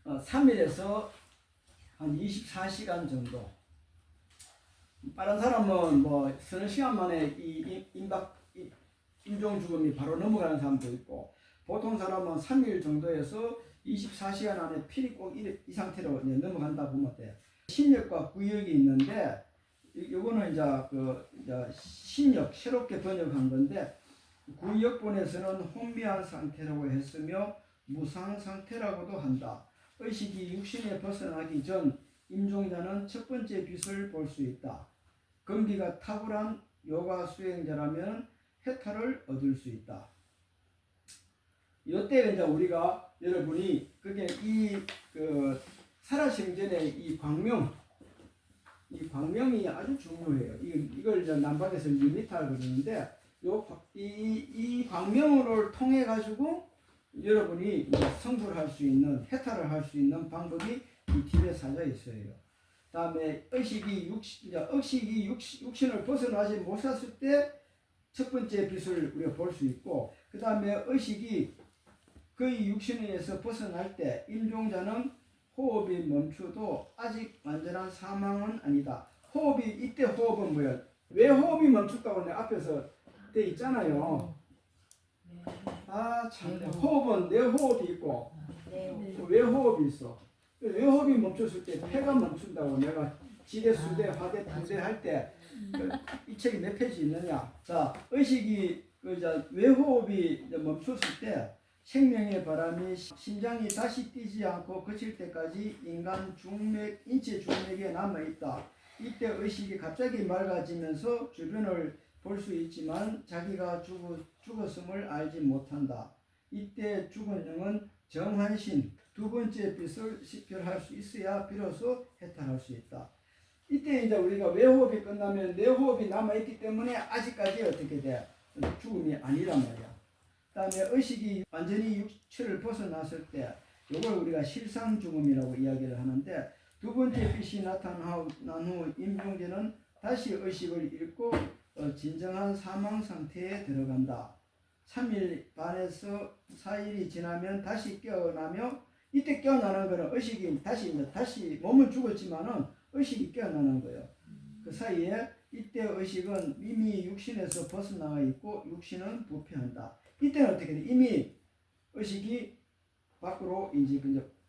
3일에서 한 24시간 정도. 빠른 사람은 뭐 서너 시간 만에 임종 죽음이 바로 넘어가는 사람도 있고 보통 사람은 3일 정도에서 24시간 안에 필히 꼭 이 상태로 넘어간다 보면 돼. 신역과 구역이 있는데 요거는 이제 신역 새롭게 번역한 건데 구역본에서는 혼미한 상태라고 했으며 무상 상태라고도 한다. 의식이 육신에 벗어나기 전 임종자는 첫 번째 빛을 볼 수 있다. 건기가 탁월한 요가 수행자라면 해탈을 얻을 수 있다. 이때 이제 우리가 여러분이 그게 살아생전의 이 광명 이 광명이 아주 중요해요. 이걸 이제 남방에서 리미터 그러는데 이 광명을 통해 가지고 여러분이 이제 성불을 할 수 있는 해탈을 할 수 있는 방법이 이 팁에 사져 있어요. 다음에 의식이 육신을 벗어나지 못했을 때 첫 번째 빛을 우리가 볼 수 있고, 그 다음에 의식이 거의 육신에서 벗어날 때 임종자는 호흡이 멈춰도 아직 완전한 사망은 아니다. 이때 호흡은 뭐야? 왜 호흡이 멈췄다고 내가 앞에서 돼 있잖아요. 호흡은 내 호흡이 있고, 왜 호흡이 있어? 왜 호흡이 멈췄을 때 폐가 멈춘다고 내가 지대, 수대, 화대, 부대 할 때 이 책이 몇 페이지 있느냐? 자, 의식이 왜 호흡이 멈췄을 때 생명의 바람이 심장이 다시 뛰지 않고 그칠 때까지 인체 중맥에 남아있다. 이때 의식이 갑자기 맑아지면서 주변을 볼 수 있지만 자기가 죽었음을 알지 못한다. 이때 죽은 영은 정환신, 두 번째 빛을 식별할 수 있어야 비로소 해탈할 수 있다. 이때 이제 우리가 외호흡이 끝나면 내호흡이 남아있기 때문에 아직까지 어떻게 돼? 죽음이 아니란 말이야. 다음에 의식이 완전히 육체를 벗어났을 때 이걸 우리가 실상죽음이라고 이야기를 하는데, 두 번째 빛이 나타난 후 임종제는 다시 의식을 잃고 진정한 사망 상태에 들어간다. 3일 반에서 4일이 지나면 다시 깨어나며, 이때 깨어나는 거는 의식이 다시 몸은 죽었지만은 의식이 깨어나는 거예요. 그 사이에 이때 의식은 이미 육신에서 벗어나와 있고 육신은 부패한다. 이때는 어떻게 돼? 이미 의식이 밖으로 이제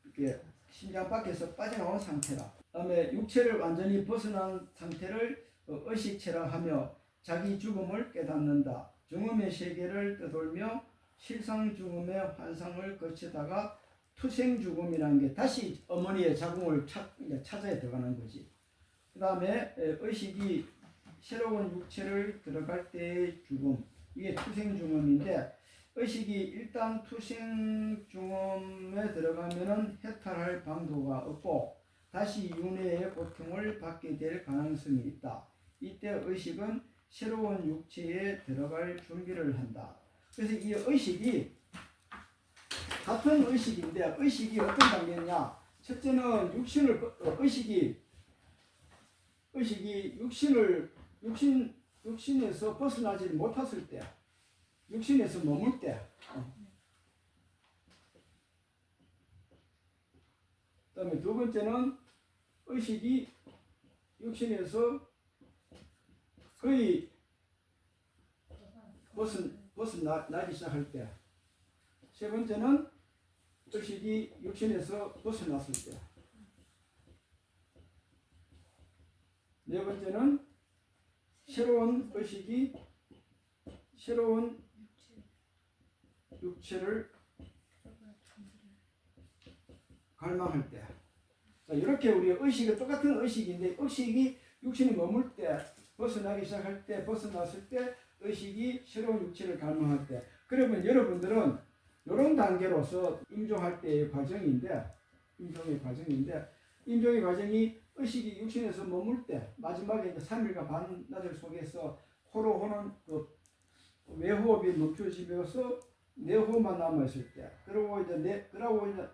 이렇게 심장 밖에서 빠져나온 상태라. 그다음에 육체를 완전히 벗어난 상태를 의식체라 하며 자기 죽음을 깨닫는다. 죽음의 세계를 떠돌며 실상 죽음의 환상을 거치다가 투생 죽음이라는 게 다시 어머니의 자궁을 찾아야 들어가는 거지. 그 다음에 의식이 새로운 육체를 들어갈 때의 죽음, 이게 투생 죽음인데, 의식이 일단 투생 죽음에 들어가면은 해탈할 방도가 없고 다시 윤회의 고통을 받게 될 가능성이 있다. 이때 의식은 새로운 육체에 들어갈 준비를 한다. 그래서 이 의식이 같은 의식인데, 의식이 어떤 단계냐? 첫째는 의식이 육신에서 벗어나지 못했을 때, 육신에서 머물 때. 그다음에 두 번째는 의식이 육신에서 거의 벗어나기 시작할 때. 세 번째는 의식이 육신에서 벗어났을 때. 네 번째는 새로운 의식이 새로운 육체를 갈망할 때. 자, 이렇게 우리 의식은 똑같은 의식인데, 의식이 육신에 머물 때, 벗어나기 시작할 때, 벗어났을 때, 의식이 새로운 육체를 갈망할 때. 그러면 여러분들은 이런 단계로서 임종할 때의 과정인데, 임종의 과정이 의식이 육신에서 머물 때, 마지막에 3일과 반나절 속에서 코로 호는 그 외호흡이 멈춰지면서 내호흡만 남아있을 때, 그리고 이제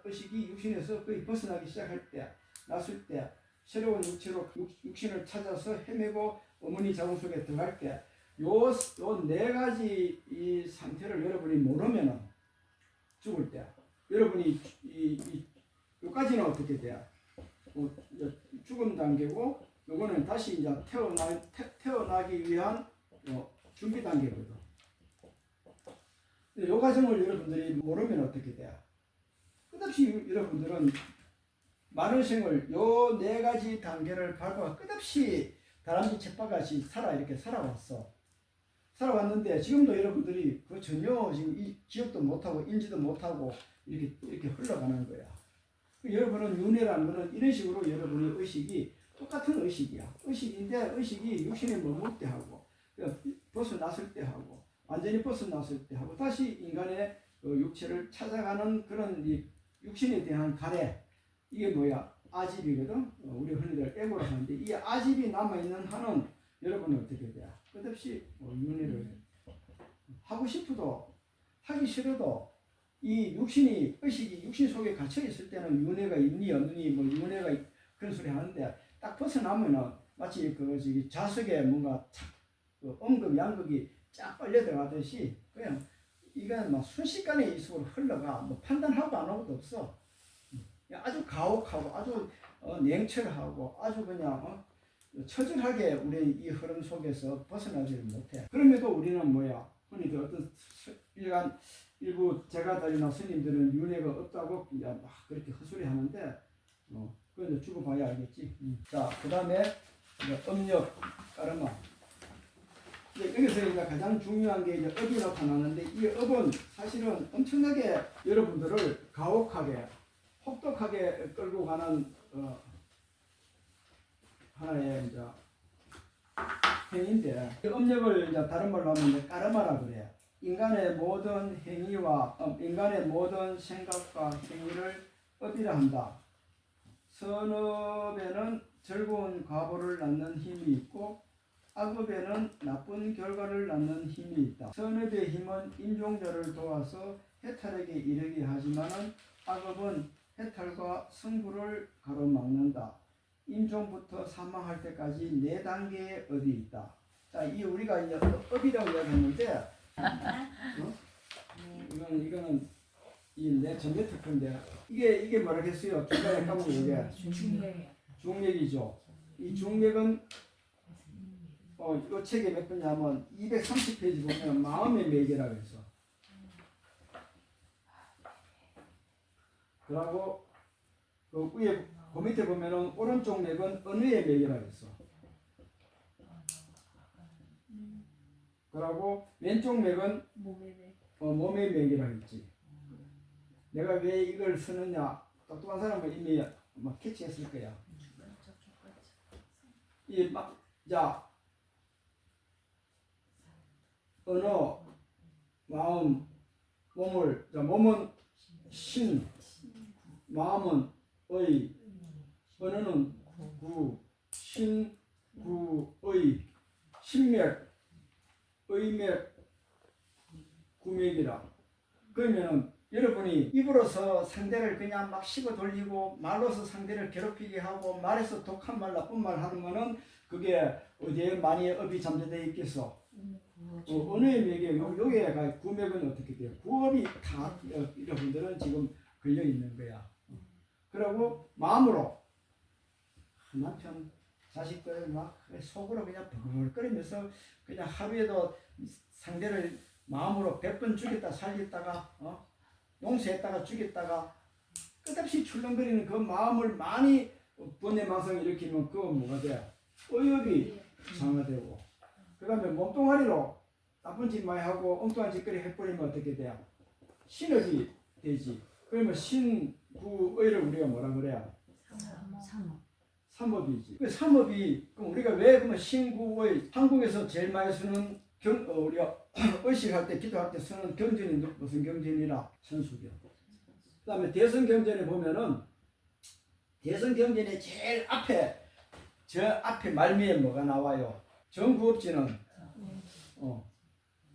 의식이 육신에서 거의 벗어나기 시작할 때, 났을 때, 새로운 육체로 육신을 찾아서 헤매고 어머니 자궁 속에 들어갈 때, 요 네 가지 이 상태를 여러분이 모르면은 죽을 때, 여러분이 요까지는 어떻게 돼요? 죽음 단계고, 요거는 다시 이제 태어나기 위한 준비 단계거든. 이 과정을 여러분들이 모르면 어떻게 돼요? 끝없이 여러분들은 많은 생을 요 네 가지 단계를 밟아 끝없이 다람쥐 쳇바같이 이렇게 살아왔는데, 지금도 여러분들이 그 전혀 지금 기억도 못하고 인지도 못하고 이렇게 흘러가는 거야. 여러분은 윤회라는 거는 이런 식으로 여러분의 의식이 똑같은 의식이야. 의식인데, 의식이 육신에 머물 때 하고 벗어났을 때 하고 완전히 벗어났을 때 하고 다시 인간의 육체를 찾아가는 그런 이 육신에 대한 가래, 이게 뭐야? 아집이거든. 우리 흔히들 애고라 하는데 이 아집이 남아있는 한은 여러분은 어떻게 돼요? 끝없이 윤회를 하고 싶어도 하기 싫어도 이 육신이 의식이 육신 속에 갇혀 있을 때는 윤회가 있니 없니 뭐 윤회가 그런 소리 하는데 딱 벗어나면은 마치 그 저기 자석에 뭔가 그 음극 양극이 쫙 빨려 들어가듯이 그냥 이건 막 순식간에 이 속으로 흘러가 뭐 판단하고 안 하고도 없어. 아주 가혹하고 아주 냉철하고 아주 그냥 처절하게 우리 이 흐름 속에서 벗어나지를 못해. 그럼에도 우리는 뭐야? 흔히들 어떤 일부 제가들이나 스님들은 윤회가 없다고 막 그렇게 헛소리 하는데 그건 이제 주고 봐야 알겠지. 자, 그 다음에 음력 까르마. 여기서 이제 가장 중요한 게 이제 업이 나타나는데 이 업은 사실은 엄청나게 여러분들을 가혹하게 혹독하게 끌고 가는 하나의 이제 행위인데 이 음력을 이제 다른 말로 하면 이제 까르마라 그래. 인간의 모든 행위와 인간의 모든 생각과 행위를 업이라 한다. 선업에는 즐거운 과보를 낳는 힘이 있고 악업에는 나쁜 결과를 낳는 힘이 있다. 선업의 힘은 임종자를 도와서 해탈에게 이르게 하지만은 악업은 해탈과 승부를 가로막는다. 임종부터 사망할 때까지 4단계의 업이 있다. 자, 이 우리가 이제 업이라고 이야기했는데, 이거는 이 내 전개 특허인데 이게 뭐라겠어요? 중간에 까먹은 이게 중맥이죠. 이 중맥은 이 책에 몇 번냐면 230페이지 보면 마음의 매개라고 해서. 그리고 그 위에 그 밑에 보면은 오른쪽 맥은 언어의 맥이라고 했어. 그리고 왼쪽 맥은 몸의 맥이라고 했지. 내가 왜 이걸 쓰느냐? 똑똑한 사람은 이미 막 캐치했을 거야. 자, 언어, 마음, 몸은 신, 마음은 의, 언어는 구, 신, 구, 의, 신맥, 의맥, 구맥이라. 그러면 여러분이 입으로서 상대를 그냥 막 씹어 돌리고 말로서 상대를 괴롭히게 하고 말에서 독한 말, 나쁜 말 하는 거는 그게 어디에 많이 업이 잠재되어 있겠어? 언어의 맥에 여기에 구맥은 어떻게 돼요? 구업이 다 여러분들은 지금 걸려 있는 거야. 그리고 마음으로 남편, 자식들 막 속으로 그냥 버글거리면서 그냥 하루에도 상대를 마음으로 100번 죽였다 살렸다가 용서했다가 죽였다가 끝없이 출렁거리는 그 마음을 많이 번뇌망상 일으키면 그건 뭐가 돼? 의욕이 상하되고 그 다음에 몸뚱아리로 나쁜 짓 많이 하고 엉뚱한 짓거리 해버리면 어떻게 돼요? 신업이 되지. 그러면 신구의를 우리가 뭐라 그래요? 삼업이지. 그 삼업이 그럼 우리가 왜 그러면 신구의 한국에서 제일 많이 쓰는 우리가 의식할 때 기도할 때 쓰는 경전이 무슨 경전이라? 천수경. 그 다음에 대성경전에 보면은 대성경전의 제일 앞에 저 앞에 말미에 뭐가 나와요? 정구업지는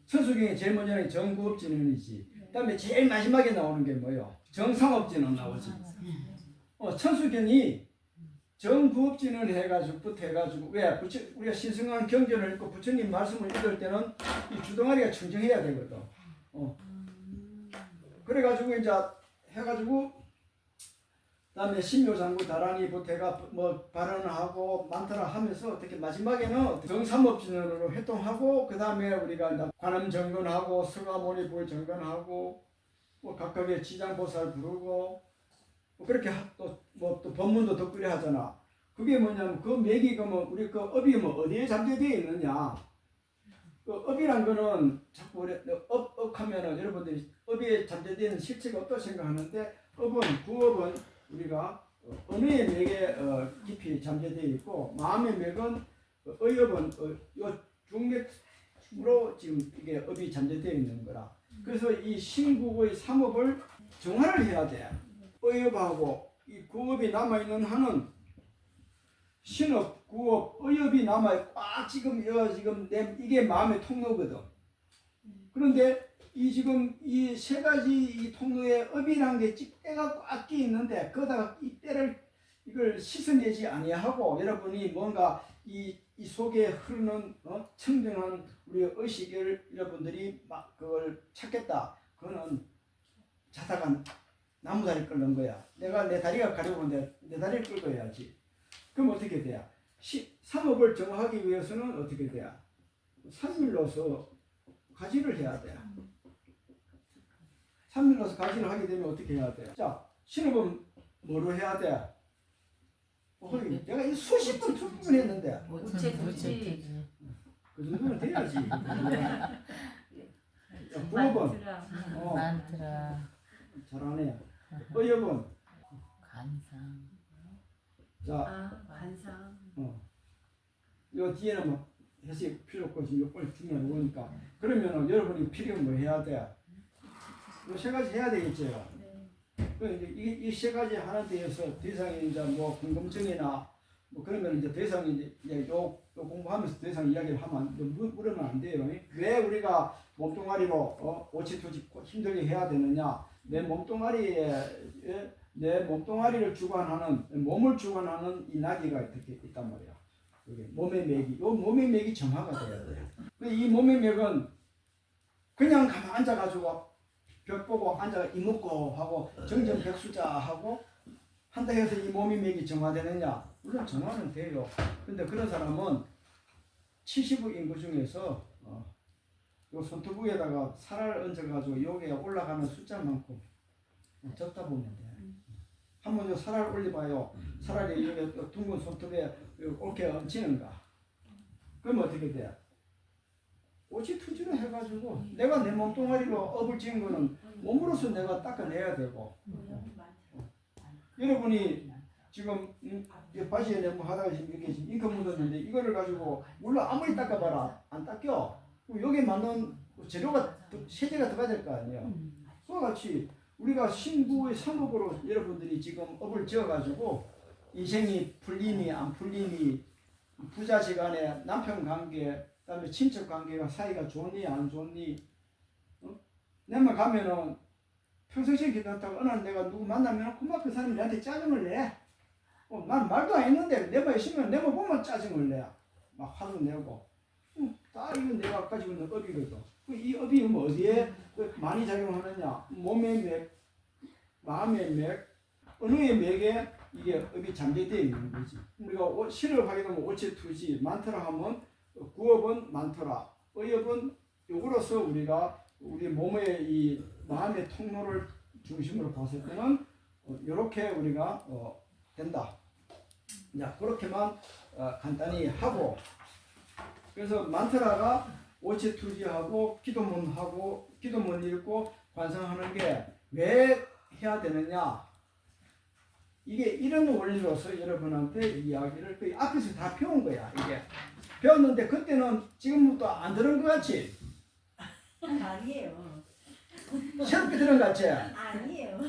천수경이 제일 먼저는 정구업지는이지. 그 다음에 제일 마지막에 나오는 게 뭐예요? 정상업지는 나오지. 천수경이 정구업진을 해가지고 왜 우리가 신성한 경전을 읽고 부처님 말씀을 읽을 때는 이 주동아리가 청정해야 되거든. 그래가지고 이제 해가지고 그다음에 신묘장구 다란이부터 해가 뭐 발언을 하고 많더라 하면서 어떻게 마지막에는 정삼업진으로 활동하고 그 다음에 우리가 관음정건하고 서가모니불 정건하고 뭐 각각의 지장보살 부르고 뭐 그렇게 또 법문도 덧글이 하잖아. 그게 뭐냐면 그 맥이 그러면 우리 그 업이 뭐 어디에 잠재되어 있느냐. 그 업이란 거는 자꾸 우리 업하면은 여러분들이 업에 잠재되어 있는 실체가 어떻게 생각하는데 구업은 우리가 언어의 맥에 깊이 잠재되어 있고 마음의 맥은 의업은 요 중맥으로 지금 이게 업이 잠재되어 있는 거라. 그래서 이 신국의 삼업을 정화를 해야 돼. 의업하고 이 구업이 남아있는 한은 신업, 구업, 의업이 남아 꽉 지금 이게 마음의 통로거든. 그런데 이 지금 이 세 가지 이 통로에 업이란 게 때가 꽉 끼 있는데 거기다가 이 때를 이걸 씻어내지 아니하고 여러분이 뭔가 이 속에 흐르는 청정한 우리의 의식을 여러분들이 막 그걸 찾겠다. 그거는 자다가 나무다리 끓는 거야. 내가 내 다리가 가려운데 내 다리를 끌고 해야지. 그럼 어떻게 돼야? 삼업을 정하기 위해서는 어떻게 돼야? 산밀로서 가지를 해야 돼. 산밀로서 가지를 하게 되면 어떻게 해야 돼? 자, 신업은 뭐로 해야 돼? 내가 이 수십 번 투표를 했는데 우체투지. 그 정도는 돼야지. 부업은 만트라. 잘하네. 의업은 간상. 자, 관상. 요 뒤에는 뭐 해석이 필요 없고 지금 요걸 중요한 거니까 그러면은 여러분이 필요한 거 해야 돼. 요 세 가지 해야 되겠죠. 이 세 가지 하는 데에서 더 이상 이제 뭐 궁금증이나 뭐 그러면 이제 더 이상 이제 요 공부하면서 더 이상 이야기를 하면 물으면 안 돼요. 왜 우리가 몸뚱아리로 오치투지 힘들게 해야 되느냐? 내 몸뚱아리를 주관하는 몸을 주관하는 이 나귀가 이렇게 있단 말이야. 여기 몸의 맥이, 요 몸의 맥이 정화가 돼야 돼. 이 몸의 맥은 그냥 가만 앉아가지고 벽 보고 앉아 이먹고 하고 정전백수자 하고 한다 해서 이 몸의 맥이 정화되느냐? 물론 정화는 돼요. 근데 그런 사람은 70의 인구 중에서 요 손톱위에다가 살을 얹어가지고 여기에 올라가는 숫자만큼 적다 보면 돼. 한번 요 살을 올려봐요. 살알이 여기 둥근 손톱에 이렇게 얹히는가? 그럼 어떻게 돼? 오치투지로 해가지고 내가 내 몸뚱아리로 업을 지은 거는 몸으로서 내가 닦아내야 되고 여러분이 지금 바지에 내뭐 하다가 이렇게 잉크 묻었는데 이거를 가지고 물론 아무리 닦아봐라 안 닦여. 여기 맞는 재료가 세제가 들어가야 될 거 아니에요. 그와 같이 우리가 신부의 상급으로 여러분들이 지금 업을 지어가지고 인생이 풀리니 안 풀리니 부자지간에 남편 관계 그다음에 친척 관계가 사이가 좋니 안 좋니 내만 가면은 평상시에 괜찮다고 어느 날 내가 누구 만나면 그만 그 사람이 나한테 짜증을 내. 난 말도 안 했는데 내만 있으면 내만 보면 짜증을 내. 막 화도 내고. 다 이건 내가 가지고 있는 업이거든. 이 업이 뭐 어디에 많이 작용하느냐? 몸의 맥, 마음의 맥, 언어의 맥에 이게 업이 잠재되어 있는 거지. 우리가 시를 하게 되면 오체투지, 많더라 하면 구업은 많더라, 의업은 요구로서 우리가 우리 몸의 이 마음의 통로를 중심으로 봤을 때는 이렇게 우리가 된다. 자, 그렇게만 간단히 하고 그래서 만트라가 오체투지하고 기도문하고 기도문 읽고 관상하는 게 왜 해야 되느냐? 이게 이런 원리로서 여러분한테 이야기를 그 앞에서 다 배운 거야. 이게 배웠는데 그때는 지금부터 안 들은 것 같지? 아니에요. 새롭게 들은 것 같지? 아니에요.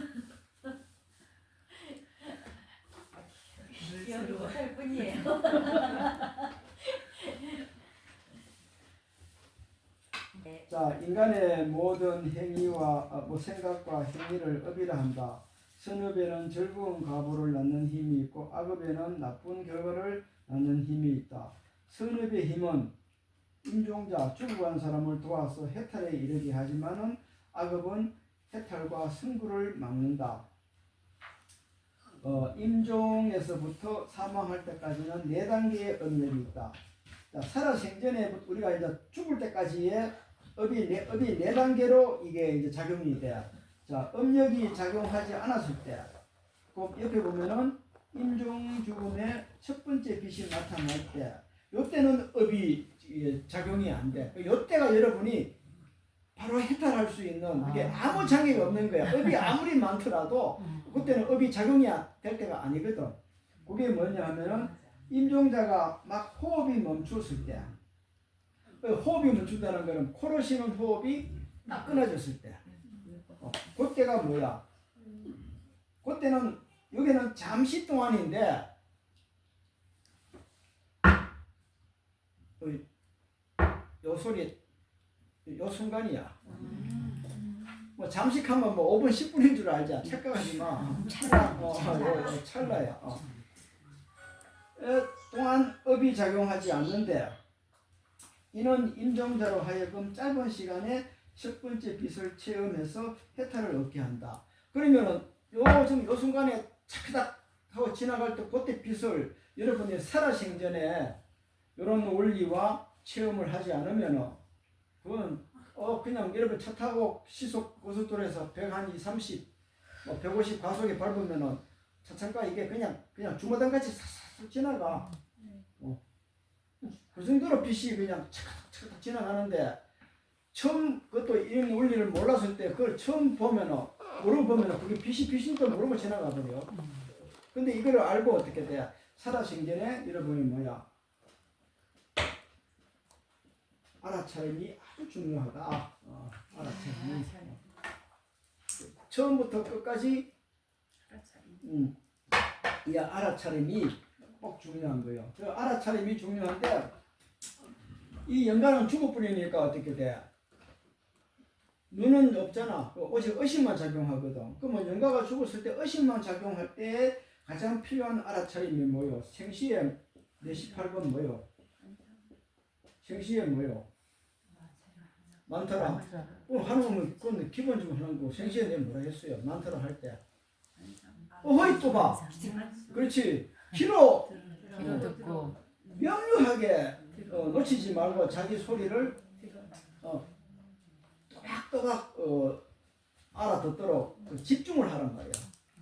기억을 못할 뿐이에요. 자, 인간의 모든 행위와 생각과 행위를 업이라 한다. 선업에는 즐거운 가보를 낳는 힘이 있고 악업에는 나쁜 결과를 낳는 힘이 있다. 선업의 힘은 임종자, 죽고 간 사람을 도와서 해탈에 이르게 하지만은 악업은 해탈과 승부를 막는다. 임종에서부터 사망할 때까지는 4단계의 업력이 있다. 자, 살아생전에 우리가 이제 죽을 때까지의 업이 4단계로 이게 이제 작용이 돼요. 자, 업력이 작용하지 않았을 때, 그 옆에 보면은 임종 죽음의 첫 번째 빛이 나타날 때, 요때는 업이 작용이 안 돼. 요때가 여러분이 바로 해탈할 수 있는 이게 아무 장애가 없는 거야. 업이 아무리 많더라도 그때는 업이 작용이 될 때가 아니거든. 그게 뭐냐 하면은 임종자가 막 호흡이 멈췄을 때, 호흡이 멈춘다는 거는 코로 쉬는 호흡이 딱 끊어졌을 때, 그때가 뭐야? 그때는 여기는 잠시 동안인데 요 소리 요 순간이야. 뭐 잠식하면 뭐 5분 10분인 줄 알자. 착각하지 마. 찰나야. 또한 업이 작용하지 않는데 이는 임종자로 하여금 짧은 시간에 첫 번째 빛을 체험해서 해탈을 얻게 한다. 그러면은 지금 요 순간에 착딱 하고 지나갈 때 그때 빛을 여러분이 살아생전에 이런 원리와 체험을 하지 않으면은 그건 그냥 여러분 차 타고 시속 고속도로에서 100한 2, 30, 뭐 150 과속에 밟으면은 차창가 이게 그냥 주마등같이 싹싹 지나가. 그 정도로 빛이 그냥 착착 지나가는데 처음 그것도 이런 원리를 몰랐을 때 그걸 처음 보면은 모르고 보면은 그게 빛인 걸 모르고 지나가 버려. 근데 이걸 알고 어떻게 돼? 살아생전에 여러분이 뭐야? 알아차림이 아주 중요하다. 알아차림이 처음부터 끝까지 이 알아차림이 꼭 중요한 거예요. 그 알아차림이 중요한데 이 연가는 죽어버리니까 어떻게 돼? 눈은 없잖아. 오직 의식만 작용하거든. 그러면 연가가 죽었을 때 의식만 작용할 때 가장 필요한 알아차림이 뭐요? 생시에 내 18번 뭐요? 생시에 뭐요? 많더라. 하는 건 기본적으로 하는 거. 생시에 내가 뭐라 했어요? 많더라 할 때. 허이 또 봐. 그렇지. 귀로 듣고 명료하게 놓치지 말고 자기 소리를 또박또박 알아듣도록 집중을 하란 말이야.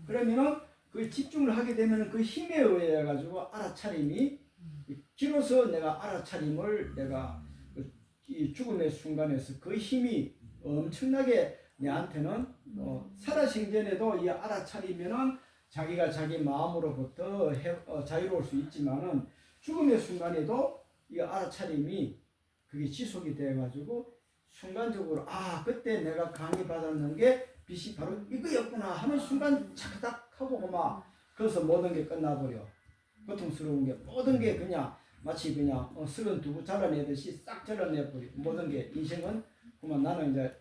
그러면은 그 집중을 하게 되면 그 힘에 의해 가지고 알아차림이 비로소 내가 알아차림을 내가 이 죽음의 순간에서 그 힘이 엄청나게 내한테는 살아생전에도 이 알아차리면은 자기가 자기 마음으로부터 자유로울 수 있지만은 죽음의 순간에도 이 알아차림이 그게 지속이 돼 가지고 순간적으로 그때 내가 강의받았는 게 빛이 바로 이거였구나 하는 순간 착딱 하고 막 그래서 모든 게 끝나버려. 고통스러운 게 모든 게 그냥 마치 그냥 썩은 두부 잘라내듯이 싹 잘라내버리고 모든 게 인생은 그만 나는 이제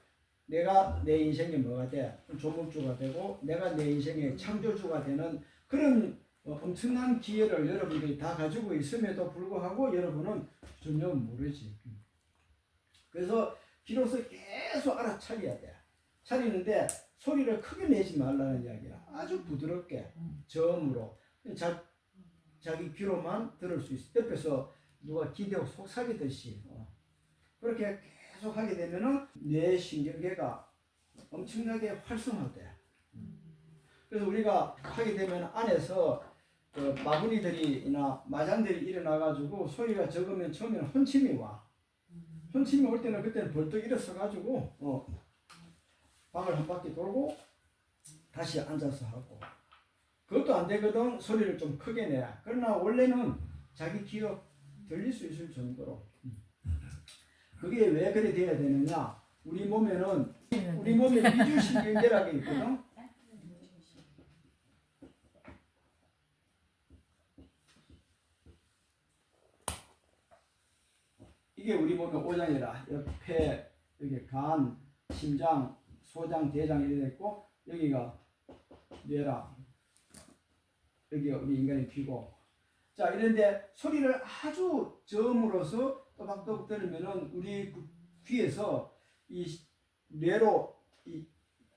내가 내 인생이 뭐가 돼? 조물주가 되고 내가 내 인생의 창조주가 되는 그런 엄청난 기회를 여러분들이 다 가지고 있음에도 불구하고 여러분은 전혀 모르지. 그래서 비로소 계속 알아차려야 돼. 차리는데 소리를 크게 내지 말라는 이야기야. 아주 부드럽게 저음으로 자기 귀로만 들을 수 있어. 옆에서 누가 기대고 속삭이듯이 그렇게 계속 하게 되면은 뇌 신경계가 엄청나게 활성화돼. 그래서 우리가 하게 되면 안에서 마구니들이나 마장들이 일어나가지고 소리가 적으면 처음에는 혼침이 와. 혼침이 올 때는 그때는 벌떡 일어서가지고 방을 한 바퀴 돌고 다시 앉아서 하고. 그것도 안 되거든. 소리를 좀 크게 내. 그러나 원래는 자기 귀로 들릴 수 있을 정도로. 그게 왜 그래 돼야 되느냐? 우리 몸에 미주신경계라고 있거든. 이게 우리 몸의 오장이라. 옆에 여기 간, 심장, 소장, 대장 이렇게 있고 여기가 뇌라. 여기가 우리 인간의 귀고. 자, 이런데 소리를 아주 저음으로써 또박또박 들으면은 우리 귀에서 이 뇌로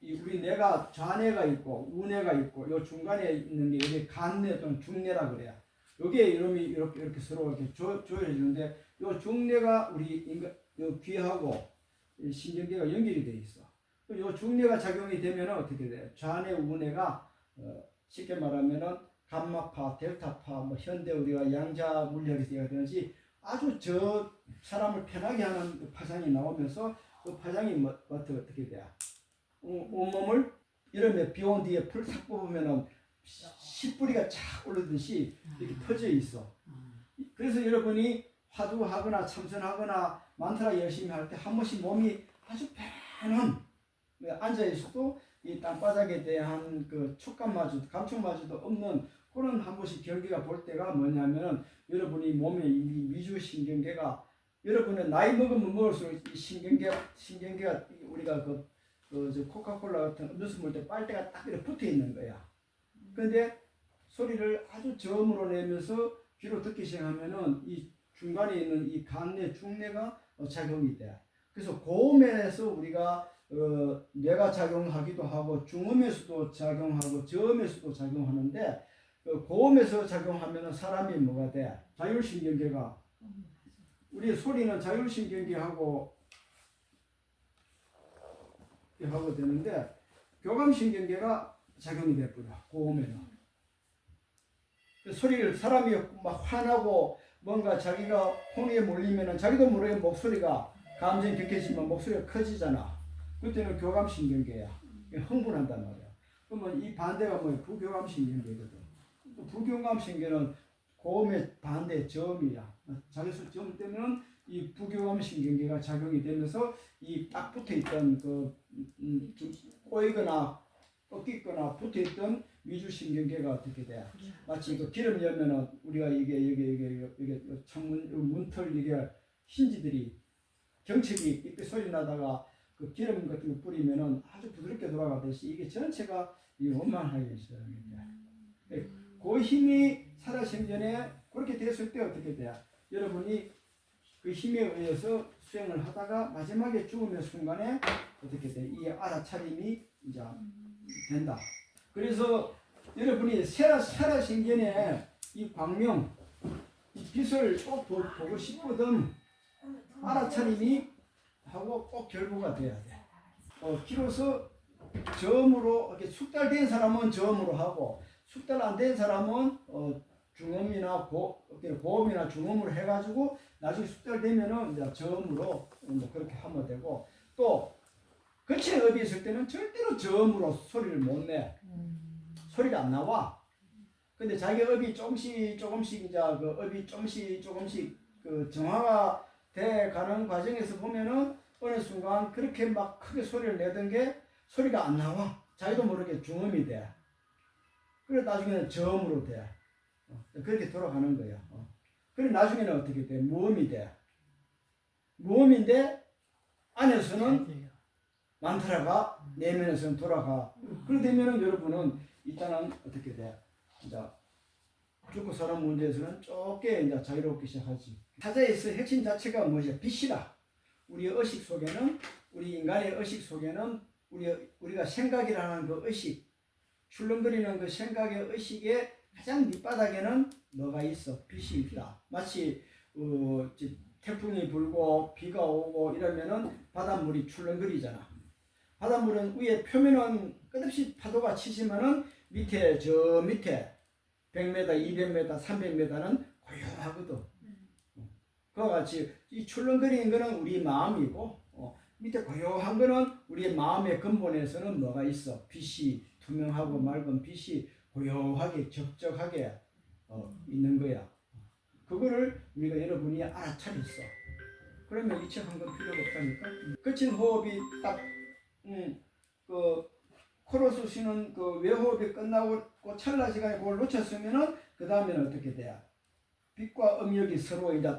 우리 뇌가 좌뇌가 있고 우뇌가 있고 요 중간에 있는 게 여기 간뇌 또는 중뇌라 그래요. 요게 이름이 이렇게 서로 이렇게 조여해 주는데 요 중뇌가 우리 인간 요 귀하고 신경계가 연결이 돼 있어. 요 중뇌가 작용이 되면은 어떻게 돼? 좌뇌 우뇌가 쉽게 말하면은 감마파, 델타파, 뭐 현대 우리가 양자 물리학에서 얘기하듯이 아주 저 사람을 편하게 하는 그 파장이 나오면서 그 파장이 어떻게 돼? 온몸을 이러면 비 온 뒤에 풀 탁 뽑으면은 씨뿌리가 착 오르듯이 이렇게 퍼져 있어. 그래서 여러분이 화두하거나 참선하거나 만트라 열심히 할 때 한 번씩 몸이 아주 편한 앉아 있어도 이 땅바닥에 대한 그 촉감마저도 감촉마저도 없는 그런 한 번씩 경계가 볼 때가 뭐냐면은 여러분이 몸에 이 위주신경계가 여러분은 나이 먹으면 먹을수록 이 신경계가 우리가 저 코카콜라 같은 음료수 먹을 때 빨대가 딱 이렇게 붙어 있는 거야. 근데 소리를 아주 저음으로 내면서 귀로 듣기 시작하면은 이 중간에 있는 이 간내 중뇌가 작용이 돼. 그래서 고음에서 우리가 뇌가 작용하기도 하고 중음에서도 작용하고 저음에서도 작용하는데 고음에서 작용하면은 사람이 뭐가 돼? 자율신경계가 우리 소리는 자율신경계하고 하고 되는데 교감신경계가 작용이 돼버려 고음에는. 소리를 사람이 막 화나고 뭔가 자기가 혼에 몰리면은 자기도 모르게 목소리가 감정이 격해지면 목소리가 커지잖아. 그때는 교감신경계야. 흥분한단 말이야. 그러면 이 반대가 뭐야? 부교감신경계거든. 부교감신경계는 고음의 반대 저음이야. 자기서 저음 때문에 이 부교감신경계가 작용이 되면서 이 딱 붙어있던 꼬이거나 꺾이거나 붙어있던 위주신경계가 어떻게 돼? 마치 그 기름 열면은 우리가 이게 창문 문틀 이게 힌지들이 경첩이 이렇게 소리 나다가 그 기름 같은 거 뿌리면은 아주 부드럽게 돌아가듯이 이게 전체가 이 원만하게 있어요. 그 힘이 살아생전에 그렇게 됐을 때 어떻게 돼요? 여러분이 그 힘에 의해서 수행을 하다가 마지막에 죽음의 순간에 어떻게 돼? 이 알아차림이 이제 된다. 그래서 여러분이 살아생전에 이 광명, 이 빛을 꼭 보고 싶거든. 알아차림이 하고 꼭 결부가 돼야 돼. 비로소 저음으로 이렇게 숙달된 사람은 저음으로 하고 숙달 안 된 사람은 중음이나 고음이나 중음으로 해가지고 나중에 숙달되면은 이제 저음으로 그렇게 하면 되고 또 거친 업이 있을 때는 절대로 저음으로 소리를 못 내. 소리가 안 나와. 근데 자기 업이 조금씩 이제 그 업이 조금씩 그 정화가 돼 가는 과정에서 보면은 어느 순간 그렇게 막 크게 소리를 내던 게 소리가 안 나와. 자기도 모르게 중음이 돼. 그래 나중에는 저음으로 돼. 그렇게 돌아가는 거야. 그래 나중에는 어떻게 돼? 무음이 돼. 무음인데 안에서는 만트라가 내면에서는 돌아가. 그렇게 되면은 여러분은 일단은 어떻게 돼? 이제 죽고 사는 문제에서는 좁게 이제 자유롭기 시작하지. 타자에서 핵심 자체가 뭐지? 빛이다. 우리 의식 속에는 우리 인간의 의식 속에는 우리가 생각이라는 그 의식, 출렁거리는 그 생각의 의식의 가장 밑바닥에는 뭐가 있어? 빛이 있다. 마치 태풍이 불고 비가 오고 이러면은 바닷물이 출렁거리잖아. 바닷물은 위에 표면은 끝없이 파도가 치지만은 밑에 저 밑에 100m, 200m, 300m는 고요하거든. 그와 같이 이 출렁거리는 거는 우리 마음이고 밑에 고요한 거는 우리의 마음의 근본에서는 뭐가 있어? 빛이 투명하고 맑은 빛이 고요하게 적적하게 있는 거야. 그거를 우리가 여러분이 알아차렸어. 그러면 이체 한 건 필요가 없다니까. 거친 호흡이 딱 그 코로 쑤시는 그 외호흡이 끝나고 그 찰나 시간에 그걸 놓쳤으면은 그 다음에는 어떻게 돼요? 빛과 음역이 서로 이제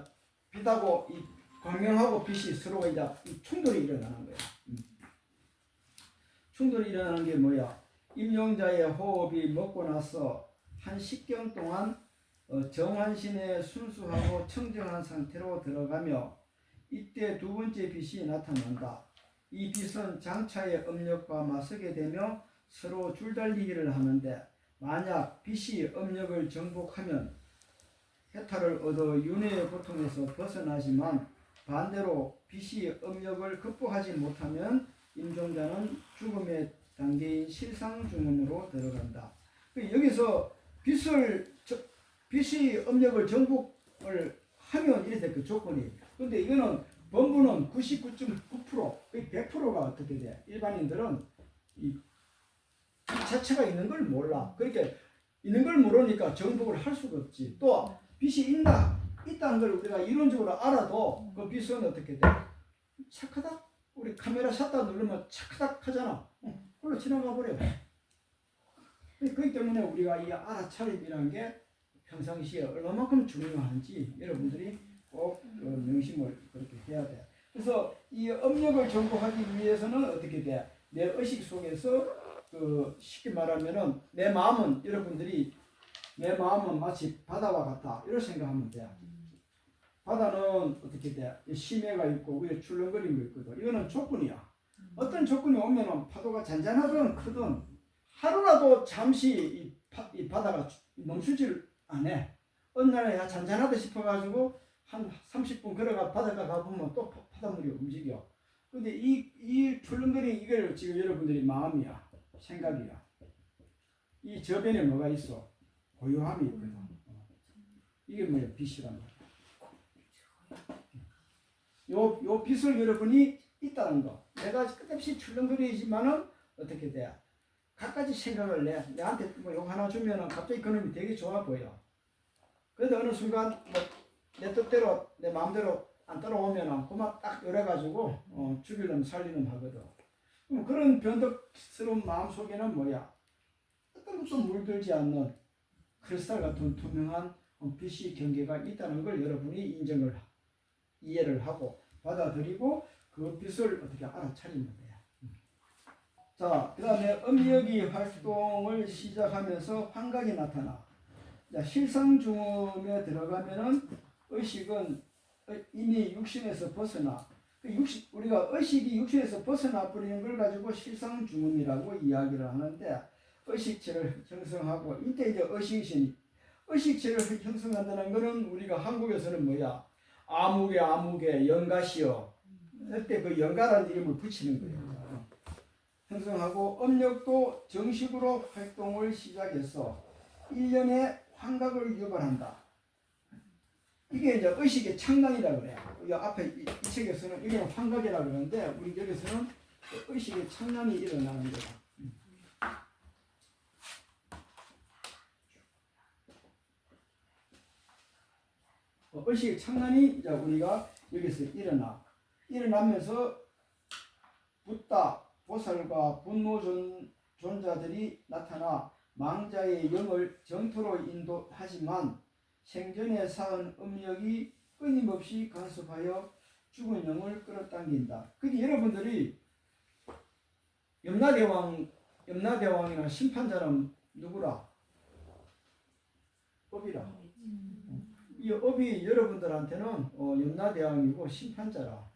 빛하고 이 광명하고 빛이 서로 이제 충돌이 일어나는 거야. 충돌이 일어나는 게 뭐야? 임용자의 호흡이 먹고 나서 한 10경 동안 정환신의 순수하고 청정한 상태로 들어가며 이때 두 번째 빛이 나타난다. 이 빛은 장차의 음력과 맞서게 되며 서로 줄달리기를 하는데 만약 빛이 음력을 정복하면 해탈을 얻어 윤회의 고통에서 벗어나지만 반대로 빛이 음력을 극복하지 못하면 임종자는 죽음의 단계인 실상중음으로 들어간다. 여기서 빛이 음력을 정복을 하면 이래 될 그 조건이. 근데 이거는 범부는 99.9%, 거의 100%가 어떻게 돼? 일반인들은 이 자체가 있는 걸 몰라. 그렇게 있는 걸 모르니까 정복을 할 수가 없지. 또 빛이 있다는 걸 우리가 이론적으로 알아도 그 빛은 어떻게 돼? 착하다? 우리 카메라 샷다 누르면 착하다 하잖아. 그걸로 지나가 버려요. 그렇기 때문에 우리가 이 알아차림이라는 게 평상시에 얼마만큼 중요한지 여러분들이 꼭 명심을 그렇게 해야 돼. 그래서 이 업력을 정복하기 위해서는 어떻게 돼? 내 의식 속에서 쉽게 말하면은 내 마음은 여러분들이 내 마음은 마치 바다와 같다 이렇게 생각하면 돼. 바다는 어떻게 돼? 심해가 있고 위에 출렁거리는 거 있거든. 이거는 조건이야. 어떤 조건이 오면은 파도가 잔잔하든 크든 하루라도 잠시 이 바다가 멈추질 않아. 어느 날에 잔잔하다 싶어가지고 한 30분 걸어가 바닷가 가보면 또 바닷물이 움직여. 근데 이 출렁거리는 이걸 지금 여러분들이 마음이야. 생각이야. 이 저변에 뭐가 있어? 고요함이 있거든. 이게 뭐야? 빛이란 말이야. 요 빛을 여러분이 있다는 거. 내가 끝없이 출렁거리지만은 어떻게 돼? 갖가지 생각을 내한테 뭐 용 하나 주면은 갑자기 그놈이 되게 좋아 보여. 그런데 어느 순간 뭐 내 뜻대로 내 마음대로 안 따라오면은 그만 딱 열어가지고 죽이려면 살리는 하거든. 그럼 그런 변덕스러운 마음 속에는 뭐야? 어떤 것도 물들지 않는 크리스탈 같은 투명한 빛이 경계가 있다는 걸 여러분이 이해를 하고 받아들이고 그 빛을 어떻게 알아차리면 돼요. 자, 그 다음에 음력이 활동을 시작하면서 환각이 나타나. 자, 실상중음에 들어가면은 의식은 이미 육신에서 벗어나. 우리가 의식이 육신에서 벗어나 버리는 걸 가지고 실상중음이라고 이야기를 하는데 의식체를 형성하고 이때 이제 의식체를 형성한다는 것은 우리가 한국에서는 뭐야? 아무개 영가시여. 그때 그 영가라는 이름을 붙이는 거예요. 형성하고 음력도 정식으로 활동을 시작해서 1년에 환각을 유발한다. 이게 이제 의식의 창난이라고 그래요. 이 앞에 이 책에서는 이게 환각이라고 그러는데 우리 여기서는 의식의 창난이 일어나는 거다. 의식의 창난이 이제 우리가 여기서 일어나면서 붓다, 보살과 분노존자들이 나타나 망자의 영을 정토로 인도하지만 생전에 쌓은 음력이 끊임없이 간섭하여 죽은 영을 끌어당긴다. 근데 여러분들이 염라대왕이나 심판자는 누구라? 업이라. 이 업이 여러분들한테는 염라대왕이고 심판자라.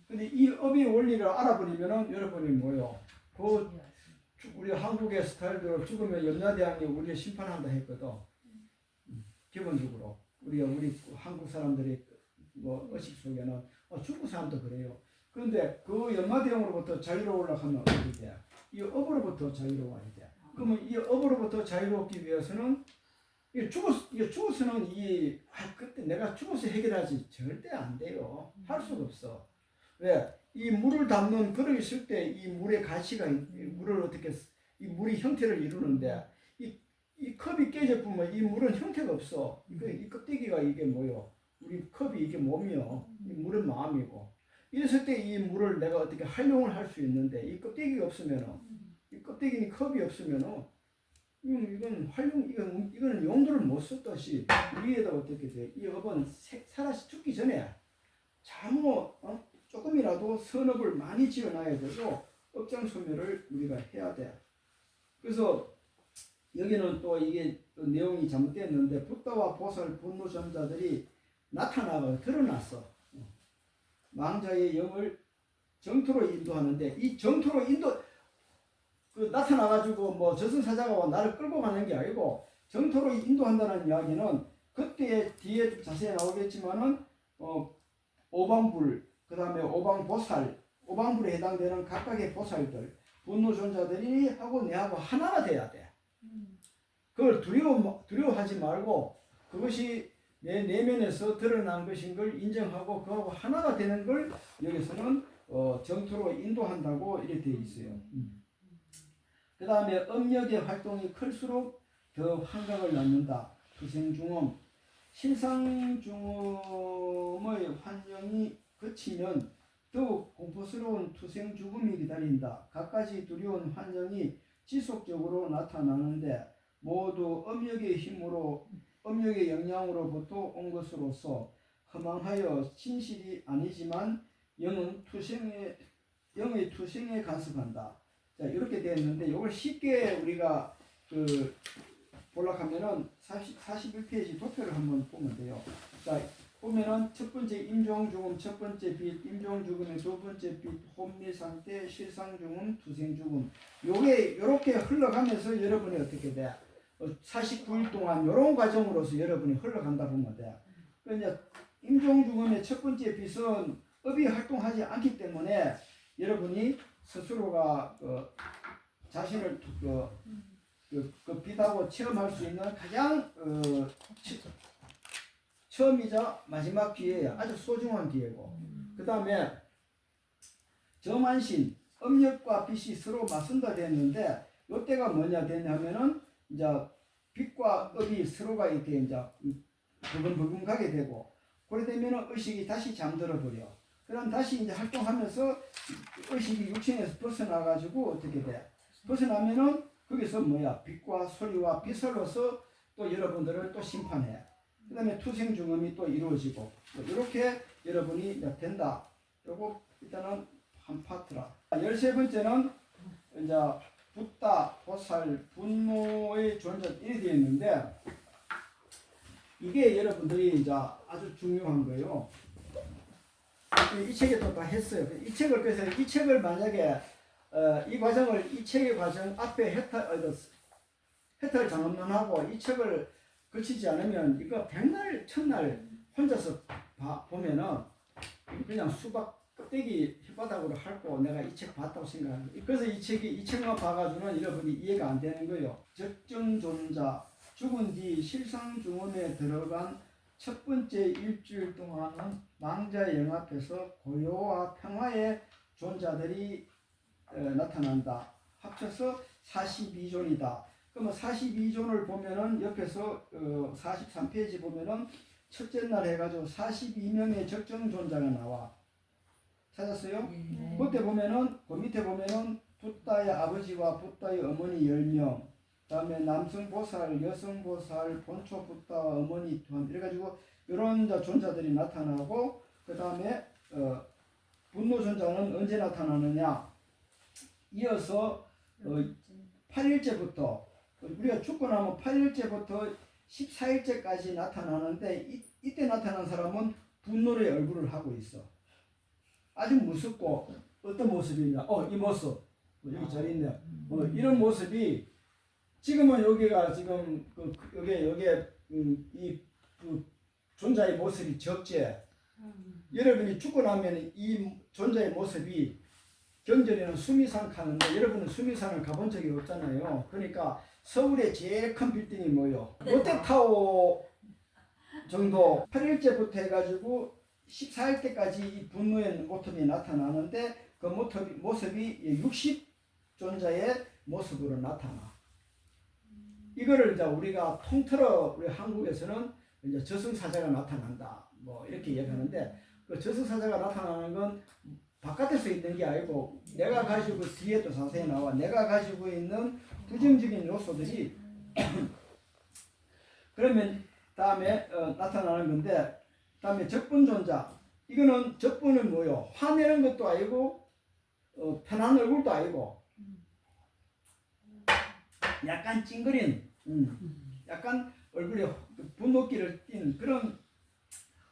근데 이 업의 원리를 알아버리면은 여러분이 뭐요? 우리 한국의 스타일대로 죽으면 염라대왕이 우리를 심판한다 했거든. 기본적으로 우리 한국 사람들의 뭐 의식 속에는 중국 사람도 그래요. 그런데 그 염라대왕으로부터 자유로우려고 하면 어떻게 돼? 이 업으로부터 자유로워야 돼. 그러면 이 업으로부터 자유롭기 위해서는 죽어서는 그때 내가 죽어서 해결하지 절대 안 돼요. 할 수가 없어. 왜? 이 물을 담는 그릇이 있을 때 이 물의 가치가 이 물이 형태를 이루는데 이 컵이 깨져보면 이 물은 형태가 없어. 이 껍데기가 이게 뭐요? 우리 컵이 이게 몸이요. 이 물은 마음이고. 이랬을 때 이 물을 내가 어떻게 활용을 할 수 있는데 이 껍데기가 없으면은 이 껍데기니 컵이 없으면은 이거는 용도를 못 썼듯이 우리에다 어떻게 돼? 이 업은 살아서 죽기 전에 잘못 조금이라도 선업을 많이 지어놔야 되고 업장 소멸을 우리가 해야 돼. 그래서 여기는 또 이게 또 내용이 잘못됐는데 붓다와 보살 분노전자들이 나타나고 드러났어. 망자의 영을 정토로 인도하는데 이 정토로 나타나가지고 뭐 저승사자가 나를 끌고 가는 게 아니고 정토로 인도한다는 이야기는 그때 뒤에 자세히 나오겠지만은 오방불 그 다음에 오방보살 오방불에 해당되는 각각의 보살들 분노존자들이 하고 내하고 하나가 돼야 돼. 그걸 두려워하지 말고 그것이 내 내면에서 드러난 것인 걸 인정하고 그하고 하나가 되는 걸 여기서는 정토로 인도한다고 이렇게 되어 있어요. 그 다음에 음력의 활동이 클수록 더 환각을 낳는다. 더욱 공포스러운 투생 죽음이 기다린다. 갖가지 두려운 환경이 지속적으로 나타나는데 모두 음력의 힘으로 음력의 영향으로부터 온 것으로서 허망하여 진실이 아니지만 영의 투생에 간섭한다. 자, 이렇게 되어 있는데 이걸 쉽게 우리가 볼락하면은 41페이지 도표를 한번 보면 돼요. 자, 보면은 첫 번째 임종죽음, 첫 번째 빛, 임종죽음의 두 번째 빛, 혼미상태, 실상죽음, 투생죽음. 요게 요렇게 흘러가면서 여러분이 어떻게 돼? 49일 동안 요런 과정으로서 여러분이 흘러간다 보면 돼. 그러니까 임종죽음의 첫 번째 빛은 업이 활동하지 않기 때문에 여러분이 스스로가 자신을 그 빛하고 체험할 수 있는 가장 처음이자 마지막 기회야. 아주 소중한 기회고. 그 다음에 점한신, 음력과 빛이 서로 맞선다 됐는데 이때가 뭐냐 됐냐면은 이제 빛과 업이 서로가 이렇게 이제 버금버금 가게 되고 그래 되면은 의식이 다시 잠들어 버려. 그럼 다시 이제 활동하면서 의식이 육신에서 벗어나가지고 어떻게 돼? 벗어나면은 거기서 뭐야? 빛과 소리와 빛으로서 또 여러분들을 또 심판해. 그 다음에 투생중음이 또 이루어지고 이렇게 여러분이 이제 된다. 요거 일단은 한 파트라. 13번째는 이제 붓다, 보살, 분노의 존재 이렇게 되어 있는데 이게 여러분들이 이제 아주 중요한 거예요. 이 책에도 다 했어요. 이 책을 그래서 이 책을 만약에 이 과정을 이 책의 과정 앞에 해탈 장엄론하고 이 책을 거치지 않으면 이거 백날 천날 혼자서 보면은 그냥 수박 껍데기 혓바닥으로 핥고 내가 이 책 봤다고 생각합니다. 그래서 이 책만 봐가지고는 여러분이 이해가 안 되는 거예요. 적정존자 죽은 뒤 실상중음에 들어간 첫 번째 일주일 동안은 망자 영앞에서 고요와 평화의 존자들이 나타난다. 합쳐서 42존이다. 그러면 42존을 보면은 옆에서 43페이지 보면은 첫째 날 해가지고 42명의 적정존자가 나와. 찾았어요? 네. 그때 보면은 그 밑에 보면은 붓다의 아버지와 붓다의 어머니 10명, 다음에 남성 보살, 여성 보살, 본초 붓다 어머니 또한 이래가지고 이런 존자들이 나타나고 그 다음에 분노 존자는 언제 나타나느냐? 이어서 8일째부터 우리가 죽고 나면 8일째부터 14일째까지 나타나는데 이때 나타난 사람은 분노의 얼굴을 하고 있어. 아주 무섭고 어떤 모습이냐? 이 모습 여기 저 있네. 이런 모습이 지금은 여기가 지금 여기에 이 존자의 모습이 적지. 여러분이 죽고 나면 이 존자의 모습이 경전에는 수미산 가는데 여러분은 수미산을 가본 적이 없잖아요. 그러니까 서울의 제일 큰 빌딩이 뭐요? 롯데타워 정도 8일째부터 해가지고 14일 때까지 이 분노의 모습이 나타나는데 그 모습이 60존자의 모습으로 나타나. 이거를 이제 우리가 통틀어 우리 한국에서는 이제 저승사자가 나타난다. 뭐 이렇게 얘기하는데 그 저승사자가 나타나는 건 바깥에서 있는 게 아니고 내가 가지고 뒤에도 자세히 나와. 내가 가지고 있는 부정적인 요소들이 그러면 다음에 나타나는 건데 다음에 적분존자. 이거는 적분은 뭐요? 화내는 것도 아니고 편한 얼굴도 아니고 약간 찡그린 약간 얼굴에 분노기를 띤 그런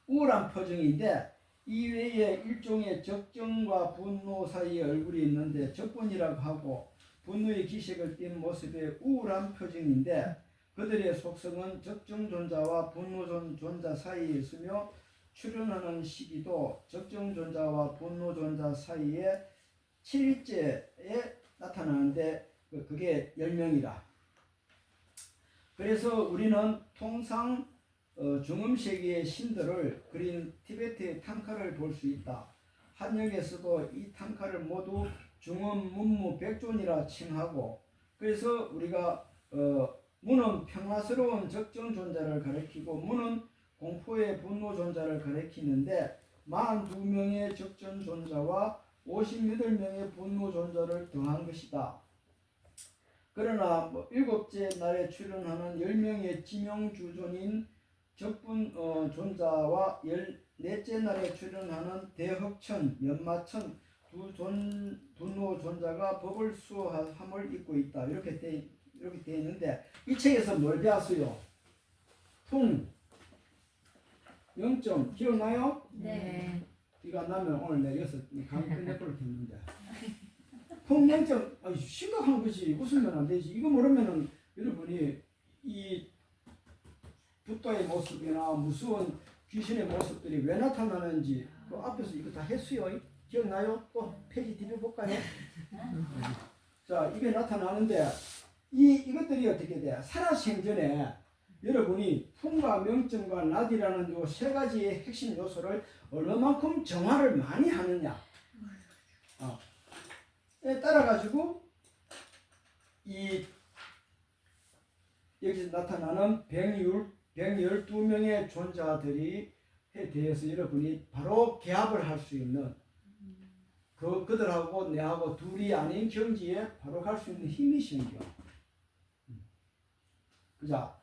우울한 표정인데 이 외에 일종의 적정과 분노 사이에 얼굴이 있는데 적분이라고 하고 분노의 기색을 띤 모습의 우울한 표정인데 그들의 속성은 적정존자와 분노존자 사이에 있으며 출현하는 시기도 적정존자와 분노존자 사이에 7일째에 나타나는데 그게 10명이다. 그래서 우리는 통상 중음세계의 신들을 그린 티베트의 탕카를 볼 수 있다. 한역에서도 이 탕카를 모두 중음, 문무, 백존이라 칭하고 그래서 우리가 무는 평화스러운 적정존자를 가리키고 무는 공포의 분노존자를 가리키는데 42명의 적전존자와 58명의 분노존자를 더한 것이다. 그러나 일곱째 날에 출현하는 10명의 지명주존인 적분존자와 14째 날에 출현하는 대흑천, 연마천 두 분노존자가 법을 수호함을 입고 있다. 이렇게 돼 있는데 이 책에서 뭘 배웠어요? 풍, 명점 기억나요? 네. 이거 안 나면 오늘 내려서 강의 끝내버릴 텐데 풍명점 심각한 거지. 웃으면 안 되지. 이거 모르면은 여러분이 이 붓다의 모습이나 무서운 귀신의 모습들이 왜 나타나는지 그 앞에서 이거 다 했어요. 기억나요? 또 페이지 뒤져볼까요? 자, 이게 나타나는데 이것들이 어떻게 돼? 살아생전에 여러분이 풍과 명점과 낫이라는 요 세 가지의 핵심 요소를 얼마만큼 정화를 많이 하느냐. 따라 가지고 이 여기서 나타나는 112명의 존재들이 에 대해서 여러분이 바로 개합을 할 수 있는 그들하고 내하고 둘이 아닌 경지에 바로 갈 수 있는 힘이 생겨. 그자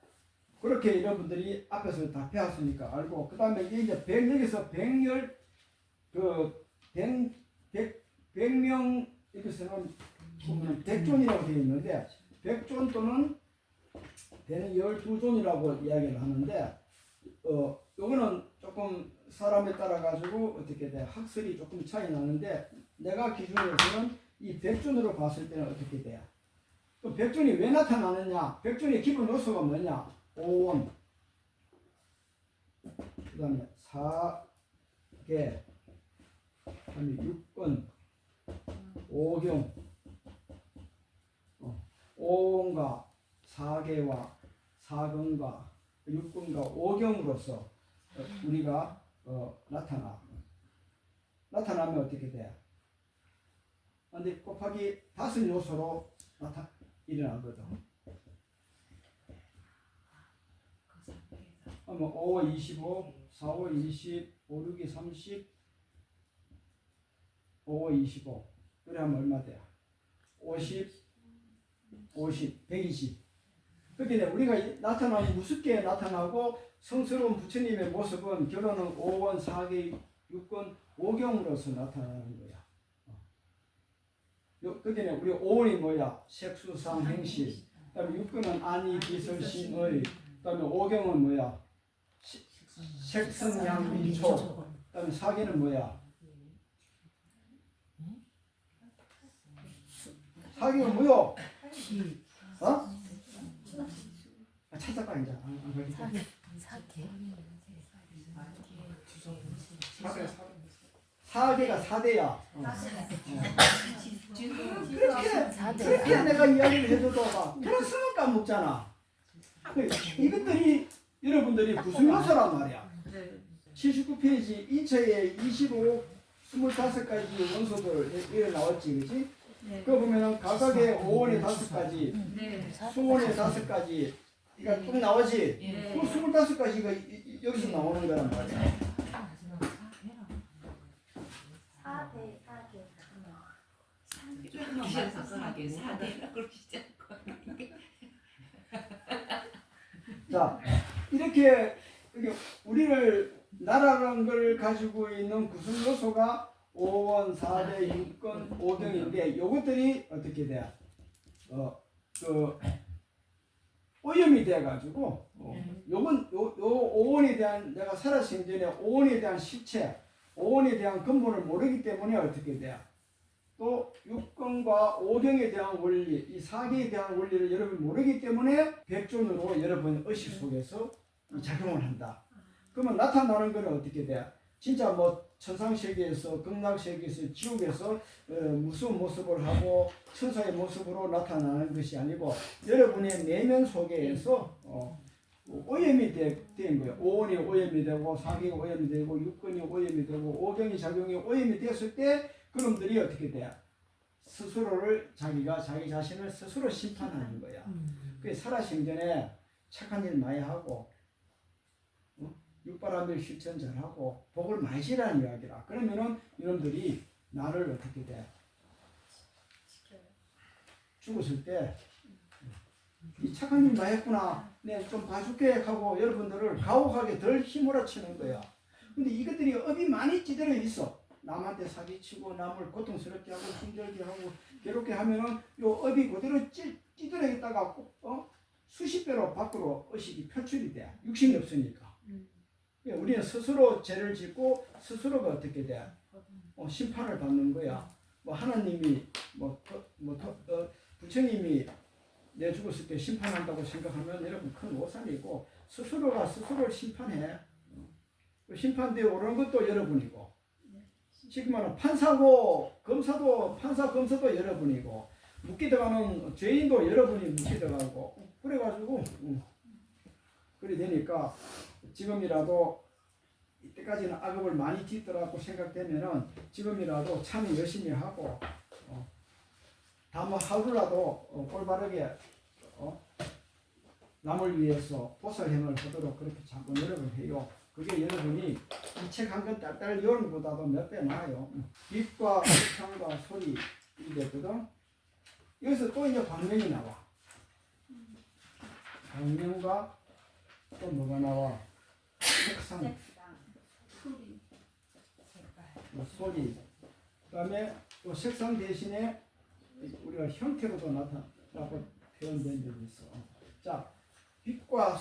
그렇게 여러분들이 앞에서 다 배웠으니까 알고 그 다음에 이제 여기서 100명 여기서는 보면 100존이라고 되어 있는데 100존 또는 112존이라고 이야기를 하는데 요거는 조금 사람에 따라 가지고 어떻게 돼 학설이 조금 차이 나는데 내가 기준으로서는 이 100존으로 봤을 때는 어떻게 돼요? 또 100존이 왜 나타나느냐? 100존의 기본 요소가 뭐냐? 5원 그 다음에 4개 그 다음에 6권 5경 5원과 4개와 4근과 6근과 5경으로서 우리가 나타나면 어떻게 돼요? 근데 곱하기 5 요소로 일어나거든. 그러면 5, 25, 4, 5, 20, 5, 6, 30, 5, 25. 그래 하면 얼마 돼요? 50, 120. 그렇게 우리가 나타나면 무섭게 나타나고 성스러운 부처님의 모습은 결혼은 5권, 4개, 6권, 5경으로서 나타나는 거야. 그렇게 우리 5원이 뭐야? 색수상 행실. 그다음에 6권은 안이 비설신의. 그다음에 5경은 뭐야? 색성양 미초. 그다음에 4개는 뭐야? 4개는 뭐요? 찾아봐 이제 안 걸리게. 4개가 4대야. 그렇게 내가 이야기를 해줘도 막 들었으면 까먹잖아. 이것들이 여러분들이 무슨 요소란 말이야. 79페이지 2차에 25, 25가지 원소들 이래 나왔지, 그렇지? 그거 보면은 각각의 5원의 5가지, 수원의 5가지, 이거 쭉 나오지. 그 25가지가 여기서 나오는 거란 말이야. 4대. 자, 이렇게 우리를 나라라는 걸 가지고 있는 구성 요소가 5원, 4대, 6권, 5경인데 요것들이 어떻게 돼요? 오염이 돼가지고 요건 요 5원에 대한 내가 살아생 전에 5원에 대한 실체, 5원에 대한 근본을 모르기 때문에 어떻게 돼요? 또 6권과 5경에 대한 원리, 이 4개에 대한 원리를 여러분이 모르기 때문에 백존으로 여러분 의식 속에서 작용을 한다. 그러면 나타나는 것은 어떻게 돼요? 진짜 뭐 천상세계에서, 극락세계에서, 지옥에서 무서운 모습을 하고 천사의 모습으로 나타나는 것이 아니고 여러분의 내면 속에서 오염이 된 거예요. 5원이 오염이 되고 4개가 오염이 되고 6권이 오염이 되고 5경이 작용이 오염이 됐을 때 그놈들이 어떻게 돼요? 스스로를 자기 자신을 스스로 심판하는 거야. 그 살아생전에 착한 일 많이 하고 육바람일 실천 잘하고 복을 많이 지라는 이야기라. 그러면은 이놈들이 나를 어떻게 돼? 죽었을 때 이 착한 일 많이 했구나. 내 좀 봐줄게 하고 여러분들을 가혹하게 덜 힘몰아치는 거야. 근데 이것들이 업이 많이 찌들어 있어. 남한테 사기치고 남을 고통스럽게 하고 힘들게 하고 괴롭게 하면은 요 업이 그대로 찌들어 있다가 수십 배로 밖으로 의식이 표출이 돼. 육신이 없으니까. 우리는 스스로 죄를 짓고 스스로가 어떻게 돼? 심판을 받는 거야. 뭐 하나님이 부처님이 내 죽었을 때 심판한다고 생각하면 여러분 큰 오산이고 스스로가 스스로를 심판해. 심판대에 오르는 것도 여러분이고 지금 말하는 판사고 검사도 판사 검사도 여러분이고 묻게 들어가는 죄인도 여러분이 묻게 들어가고 그래가지고 그래 되니까 지금이라도 이때까지는 악업을 많이 짓더라고 생각되면은 지금이라도 참 열심히 하고 다만 하루라도 올바르게 남을 위해서 보살행을 하도록 그렇게 자꾸 노력을 해요. 그게 여러분이 이 책 한 권 딸딸 여는 것보다도 몇 배 나아요. 빛과 색상과 소리 이랬거든. 여기서 또 이제 광명이 나와. 광명과 또 뭐가 나와? 색상, 소리. 그다음에 또 색상 대신에 우리가 형태로도 나타나고 표현된 적이 있어. 자, 빛과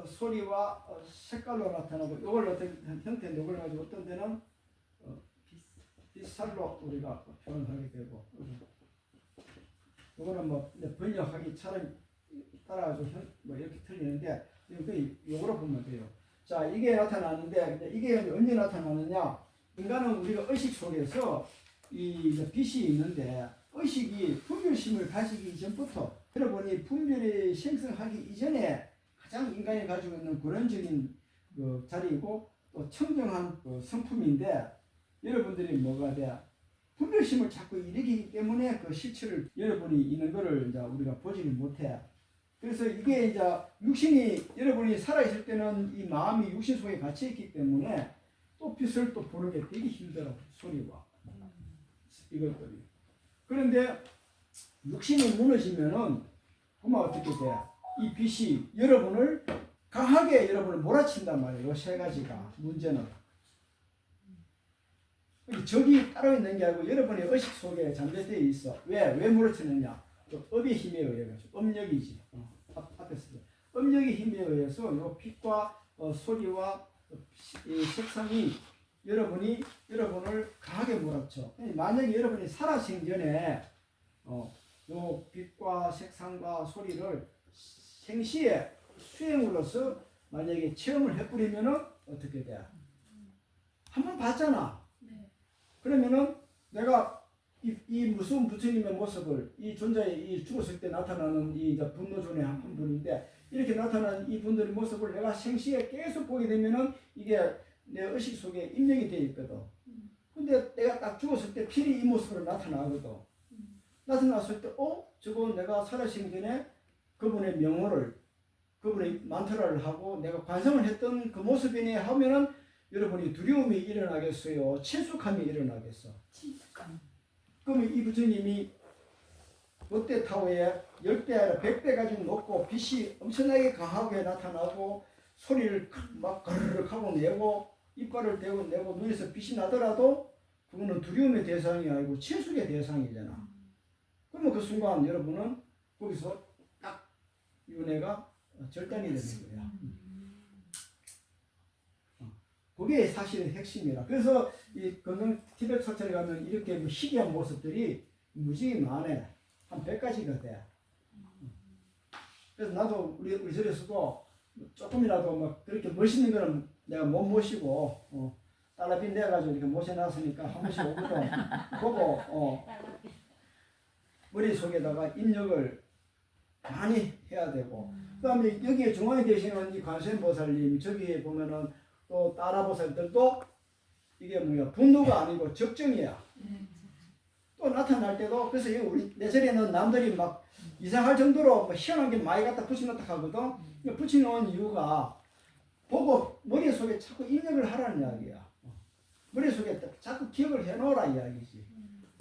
소리와 색깔로 나타나고 이걸 어떤 형태인데 이걸 가지고 어떤 데는 빛살로 우리가 표현하게 되고 이거는 뭐 번역하기 차라리 따라가지고 뭐 이렇게 틀리는데 이거로 보면 돼요. 자, 이게 나타나는데 근데 이게 언제 나타나느냐? 인간은 우리가 의식 속에서 이 빛이 있는데 의식이 분별심을 가지기 전부터 여러분이 분별이 생성하기 이전에 가장 인간이 가지고 있는 근원적인 그 자리이고 또 청정한 그 성품인데 여러분들이 뭐가 돼? 분별심을 자꾸 일으키기 때문에 그 실체를 여러분이 있는 거를 이제 우리가 보지를 못해. 그래서 이게 이제 육신이 여러분이 살아있을 때는 이 마음이 육신 속에 갇혀 있기 때문에 또 빛을 또 보는 게 되게 힘들어. 소리와 이것들이. 그런데 육신이 무너지면은 그러면 어떻게 돼? 이 빛이 여러분을 강하게 여러분을 몰아친단 말이에요. 이 세 가지가 문제는 적이 따로 있는 게 아니고 여러분의 의식 속에 잠재되어 있어. 왜 몰아치느냐? 업의 힘에 의해서 업력이지. 앞에서 업력의 힘에 의해서 이 빛과 소리와 이 색상이 여러분을 강하게 몰아쳐. 만약에 여러분이 살아생전에 요 빛과 색상과 소리를 생시에 수행으로서 만약에 체험을 해버리면은 어떻게 돼? 한번 봤잖아. 네. 그러면은 내가 이 무서운 부처님의 모습을 이 존재의 이 죽었을 때 나타나는 이 분노 존의 한 분인데 이렇게 나타나는 이 분들의 모습을 내가 생시에 계속 보게 되면은 이게 내 의식 속에 입력이 되어 있거든. 근데 내가 딱 죽었을 때 필히 이 모습으로 나타나거든. 나타났을 때, 저거 내가 살아생전 전에 그분의 명호를, 그분의 만트라를 하고 내가 관성을 했던 그 모습이네 하면은 여러분이 두려움이 일어나겠어요? 친숙함이 일어나겠어? 친숙함. 그러면 이 부처님이 롯데타워에 10배 아니라 100배 가지고 높고 빛이 엄청나게 강하게 나타나고 소리를 막 가르륵 하고 내고 이빨을 대고 내고 눈에서 빛이 나더라도 그거는 두려움의 대상이 아니고 친숙의 대상이잖아. 그러면 그 순간 여러분은 거기서 딱 윤회가 절단이 되는 거야. 그게 사실은 핵심이라. 그래서 이 건강 티베트 사찰에 가면 이렇게 뭐 희귀한 모습들이 무지개 많아. 한 100가지가 돼. 그래서 나도 우리 절에서도 조금이라도 막 그렇게 멋있는 거는 내가 못 모시고 딸라빈 내가지고 이렇게 모셔놨으니까 한 번씩 오거든. 보고 머릿속에다가 입력을 많이 해야 되고 그 다음에 여기에 중앙에 계시는 이 관세음보살님 저기에 보면은 또 따라보살들도 이게 뭐야 분노가 아니고 적정이야. 또 나타날 때도 그래서 우리 내 절에는 남들이 막 이상할 정도로 뭐 희한한 게 많이 갖다 붙여놨다 하거든. 붙여놓은 이유가 보고 머릿속에 자꾸 입력을 하라는 이야기야. 머릿속에 자꾸 기억을 해놓으라 이야기지.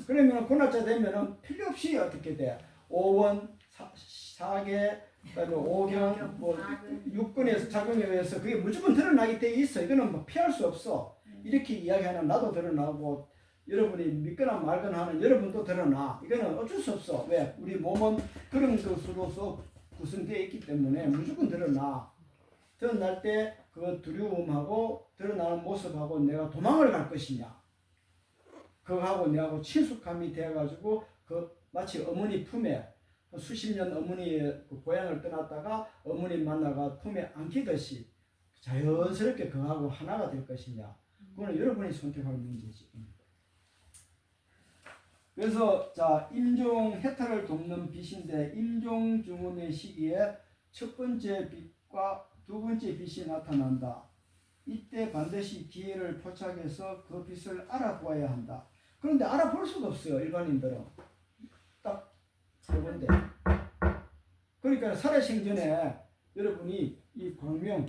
그러면 그 날짜 되면은 필요 없이 어떻게 돼? 5원, 4개, 그다음에 5경, 뭐 6권에서 작용에 의해서 그게 무조건 드러나게 돼 있어. 이거는 뭐 피할 수 없어. 이렇게 이야기하는 나도 드러나고 여러분이 믿거나 말거나 하는 여러분도 드러나. 이거는 어쩔 수 없어. 왜? 우리 몸은 그런 것으로서 구성되어 있기 때문에 무조건 드러나. 드러날 때 그 두려움하고 드러나는 모습하고 내가 도망을 갈 것이냐. 그거하고 내하고 친숙함이 되어가지고 그 마치 어머니 품에 수십 년 어머니의 그 고향을 떠났다가 어머니 만나가 품에 안기듯이 자연스럽게 그거하고 하나가 될 것이냐. 그거는 여러분이 선택할 문제지. 그래서 자 임종 해탈을 돕는 빛인데 임종 증후의 시기에 첫 번째 빛과 두 번째 빛이 나타난다. 이때 반드시 기회를 포착해서 그 빛을 알아보아야 한다. 그런데 알아볼 수가 없어요. 일반인들은. 딱 저건데. 그러니까 살아생전에 여러분이 이 광명의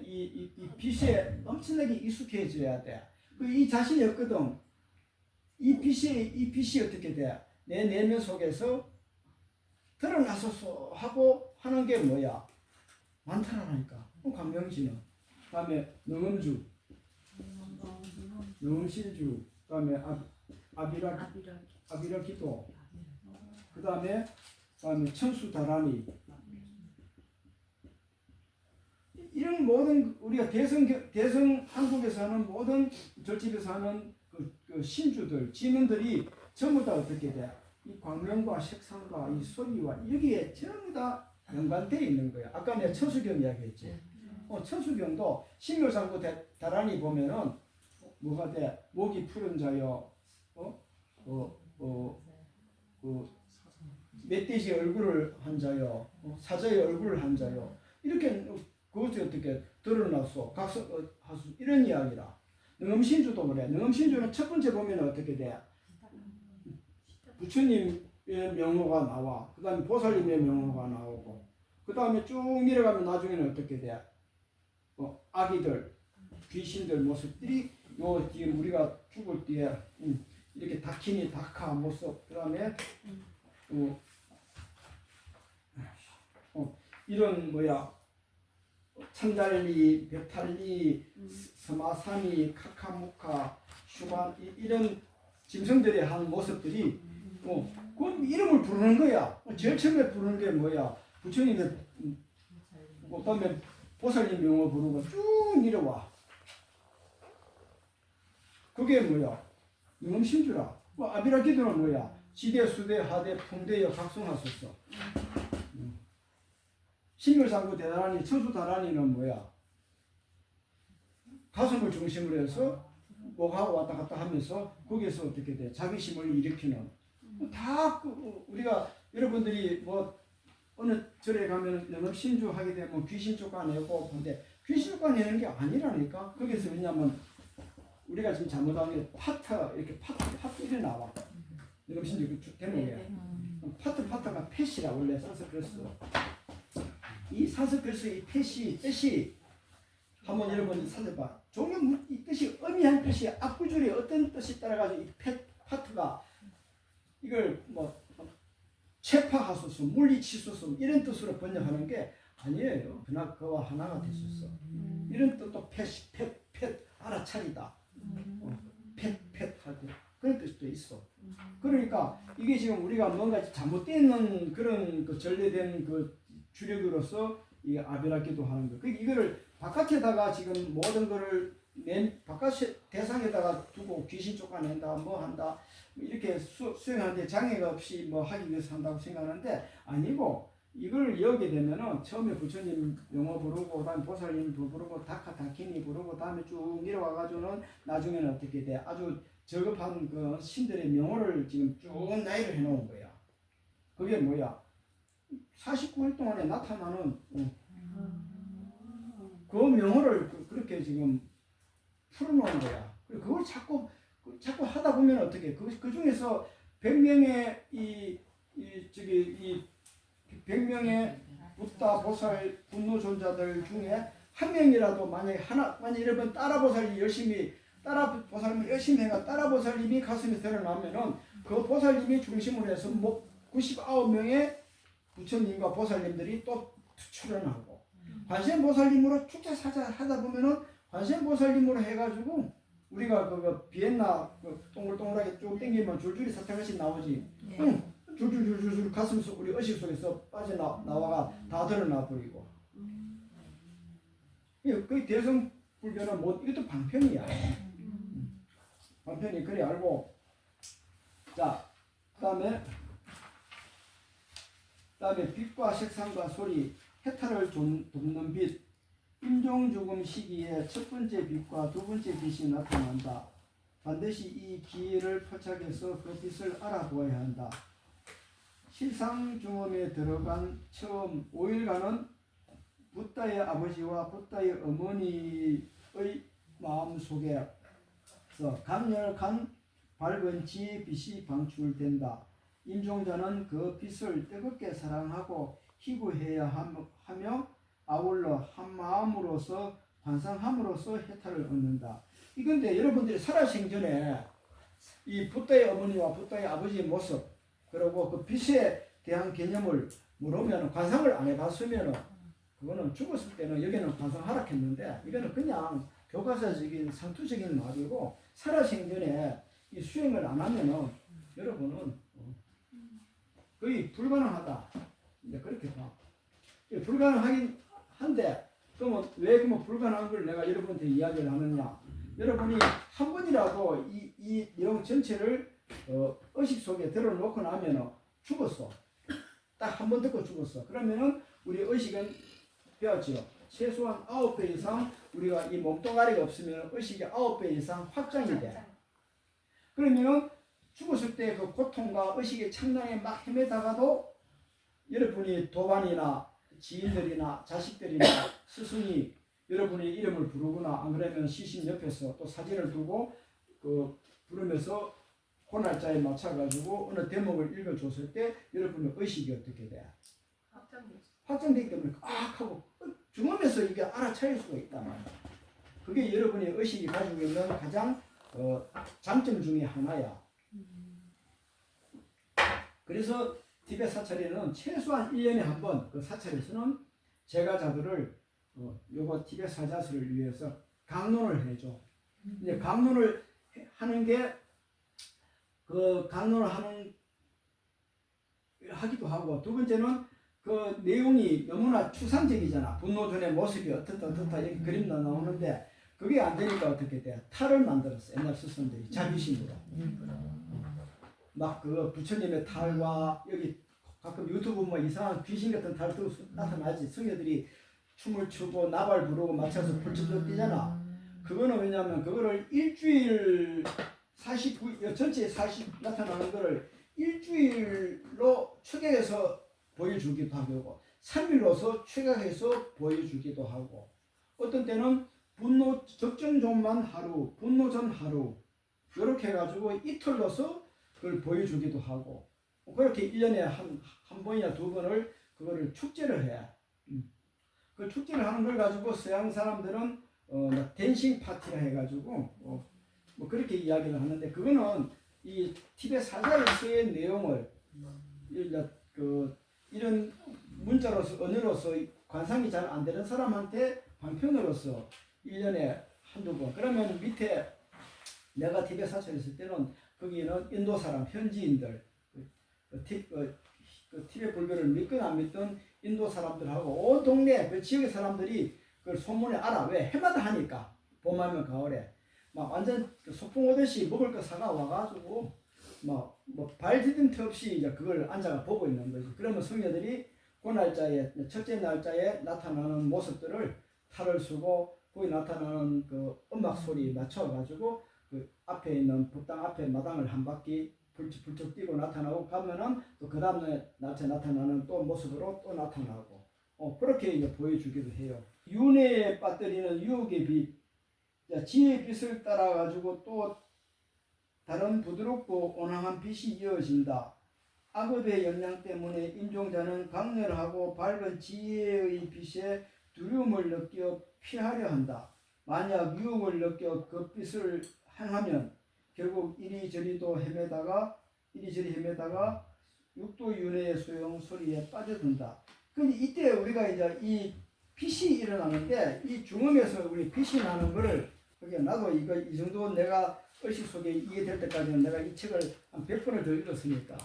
이 빛에 엄청나게 익숙해져야 돼. 이 자신이 없거든. 이 빛이 어떻게 돼? 내 내면 속에서 드러나소서 하고 하는 게 뭐야? 많다라니까. 광명지는. 그다음에 능음주, 능음신주, 그다음에 아비라기도, 그다음에 천수다라니. 이런 모든 우리가 대성 한국에서 하는 모든 절집에서 하는 그 신주들, 진원들이 전부 다 어떻게 돼? 이 광명과 색상과 이 소리와 여기에 전부 다 연관되어 있는 거야. 아까 내가 천수경 이야기했지. 천수경도 신묘상구 다란이 보면은 뭐가 돼? 목이 푸른 자요. 멧돼지 얼굴을 한 자요. 사자의 얼굴을 한 자요. 이렇게 그것이 어떻게 드러났어? 각성하수 이런 이야기라. 능엄신주도 그래. 능엄신주는 첫 번째 보면 어떻게 돼? 부처님의 명호가 나와. 그 다음에 보살님의 명호가 나오고. 그 다음에 쭉 내려가면 나중에는 어떻게 돼? 아기들, 귀신들 모습들이 요 지금 우리가 죽을 때에 이렇게 다키니 다카 모습. 그 다음에 이런 뭐야? 찬달리, 벽탈리, 서마사미, 카카무카, 슈반 이런 짐승들이 한 모습들이 그 이름을 부르는 거야. 제일 처음에 부르는 게 뭐야? 부처님의 그다음에 보살님 명호 부르고 쭉 내려와. 그게 뭐야? 능엄신주라. 아비라기도는 뭐야? 지대, 수대, 하대, 풍대여 각성하소서. 신묘상구 대다라니, 천수다라니는 뭐야? 가슴을 중심으로 해서 목하고 왔다 갔다 하면서 거기에서 어떻게 돼? 자비심을 일으키는. 다 우리가 여러분들이 뭐 어느 절에 가면 능엄신주 하게 되면 귀신 쫓아내고 근데 귀신 쫓아내는 게 아니라니까. 거기서 왜냐면 우리가 지금 잘못한 게 파트 이렇게 파트 이래 나와. 능엄신주 그 대목에 파트가 패시라 원래 산스크리트. 이 산스크리트 이 뜻이 한번 여러분 찾아봐. 종류 이 뜻이 의미한 뜻이 앞구줄이 어떤 뜻이 따라가지고 이 파트가 이걸 뭐 체파하소서 물리치소서 이런 뜻으로 번역하는 게 아니에요. 그나 그와 하나가 됐었어. 이런 뜻도 펫 알아차리다. 펫하고 그런 뜻도 있어. 그러니까 이게 지금 우리가 뭔가 잘못되는 그런 그 전래된 그 주력으로서 이 아비라기도 하는 거. 그 이거를 바깥에다가 지금 모든 거를 바깥 대상에다가 두고 귀신 쫓아낸다, 뭐 한다 이렇게 수행하는데 장애가 없이 뭐 하기 위해서 한다고 생각하는데 아니고 이걸 여기게 되면은 처음에 부처님 영어 부르고 그다음에 보살님 부르고 다키니 부르고 다음에 쭉 내려와가지고는 나중에는 어떻게 돼? 아주 저급한 그 신들의 명호를 지금 쭉 나열을 해놓은 거야. 그게 뭐야? 49일 동안에 나타나는 그 명호를 그렇게 지금 풀어놓은 거야. 그걸 자꾸 하다 보면 어떻게? 그 중에서 100명의 100명의 붓다 보살 분노존자들 중에 한 명이라도 만약에 여러분 따라보살이 열심히 해가 따라보살님이 가슴에 드러나면은 그 보살님이 중심으로 해서 99명의 부처님과 보살님들이 또 출연하고 관세음보살님으로 축제사자 하다 보면은 관세음보살님으로 해가지고 우리가 그 비엔나 동글동글하게 쭉 당기면 줄줄이 사탕같이 나오지. 응. 줄줄줄줄 가슴 속 우리 의식 속에서 빠져나와가 다 드러나 버리고. 그 대성불교는 이것도 방편이야. 방편이 그래 알고. 자, 그다음에 빛과 색상과 소리, 해탈을 돕는 빛. 임종죽음 시기에 첫 번째 빛과 두 번째 빛이 나타난다. 반드시 이 기회를 포착해서 그 빛을 알아보아야 한다. 실상중음에 들어간 처음 5일간은 붓다의 아버지와 붓다의 어머니의 마음속에서 강렬한 밝은 지혜의 빛이 방출된다. 임종자는 그 빛을 뜨겁게 사랑하고 희구해야 하며 아울러 한 마음으로서 반상함으로써 해탈을 얻는다. 이건데 여러분들이 살아생전에 이 붓다의 어머니와 붓다의 아버지의 모습 그리고 그 빛에 대한 개념을 물으면 관상을 안 해봤으면 그거는 죽었을 때는 여기는 관상 하락했는데 이거는 그냥 교과서적인 상투적인 말이고 살아생전에 이 수행을 안 하면은 여러분은 거의 불가능하다. 이제 그렇게 봐. 불가능하긴 한데 그러면 왜 불가능한 걸 내가 여러분한테 이야기를 하느냐? 여러분이 한 번이라도 이 내용 전체를 의식 속에 들어놓고 나면은 죽었어. 딱 한 번 듣고 죽었어. 그러면은 우리 의식은 배웠지요. 최소한 9배 이상 우리가 이 몸뚱아리가 없으면 의식이 9배 이상 확장이 돼. 그러면은 죽었을 때 그 고통과 의식의 창량에 막 헤매다가도 여러분이 도반이나 지인들이나 자식들이나 스승이 여러분의 이름을 부르거나 안 그러면 시신 옆에서 또 사진을 두고 그 부르면서 고날짜에 맞춰가지고 어느 대목을 읽어줬을 때 여러분의 의식이 어떻게 돼? 확장되기 때문에 꽉 하고 중음에서 이게 알아차릴 수가 있단 말이야. 그게 여러분의 의식이 가지고 있는 가장 장점 중에 하나야. 그래서 티베트 사찰에는 최소한 1년에 한 번 그 사찰에서는 제가자들을 요거 티베트 사자수를 위해서 강론을 해줘. 이제 강론을 하는 게 그 강론을 하기도 하고 두 번째는 그 내용이 너무나 추상적이잖아. 분노전의 모습이 어떻다 이렇게 그림도 나오는데 그게 안 되니까 어떻게 돼? 탈을 만들었어. 옛날 스승들이 자비심으로. 막 그 부처님의 탈과 여기 가끔 유튜브 뭐 이상한 귀신 같은 탈도 나타나지. 성녀들이 춤을 추고 나발 부르고 맞춰서 불쩍 뛰잖아. 그거는 왜냐하면 그거를 일주일 49 전체 40 나타나는 거를 일주일로 추격해서 보여주기도 하고 3일로서 추격해서 보여주기도 하고 어떤 때는 분노 적정 전만 하루, 분노 전 하루 이렇게 해가지고 이틀로서 그걸 보여주기도 하고 그렇게 1년에 한 번이나 두 번을 그거를 축제를 해. 그 축제를 하는 걸 가지고 서양 사람들은 댄싱 파티라 해가지고 뭐 그렇게 이야기를 하는데 그거는 이 티베트 사자에서의 내용을 이런 문자로서 언어로서 관상이 잘 안 되는 사람한테 방편으로서 1년에 한두 번 그러면 밑에 내가 티베트 사찰에 있을 때는 거기는 인도 사람 현지인들 티베트 불교를 믿건 안 믿던 인도 사람들하고 온 동네 그 지역의 사람들이 그걸 소문에 알아. 왜? 해마다 하니까 봄하면 가을에 막 완전 소풍 오듯이 먹을 거 사가 와가지고 뭐 발 디딤 틈 없이 이제 그걸 앉아가 보고 있는 거지. 그러면 성녀들이 그 날짜에 첫째 날짜에 나타나는 모습들을 탈을 쓰고 거기 나타나는 그 음악 소리 맞춰가지고 그 앞에 있는 법당 앞에 마당을 한 바퀴 불쩍불쩍 뛰고 나타나고 가면은 또 그 다음날 날짜 나타나는 또 모습으로 또 나타나고 그렇게 이제 보여주기도 해요. 윤회에 빠뜨리는 유혹의 빛, 지혜의 빛을 따라 가지고 또 다른 부드럽고 온화한 빛이 이어진다. 악업의 영향 때문에 임종자는 강렬하고 밝은 지혜의 빛에 두려움을 느껴 피하려 한다. 만약 유혹을 느껴 그 빛을 향하면 결국 이리저리 헤매다가 육도윤회의 소용 소리에 빠져든다. 근데 이때 우리가 이제 이 빛이 일어나는데 이 중음에서 우리 빛이 나는 거를 나도 이 정도 내가 의식 속에 이해될 때까지는 내가 이 책을 한 100번을 더 읽었으니까.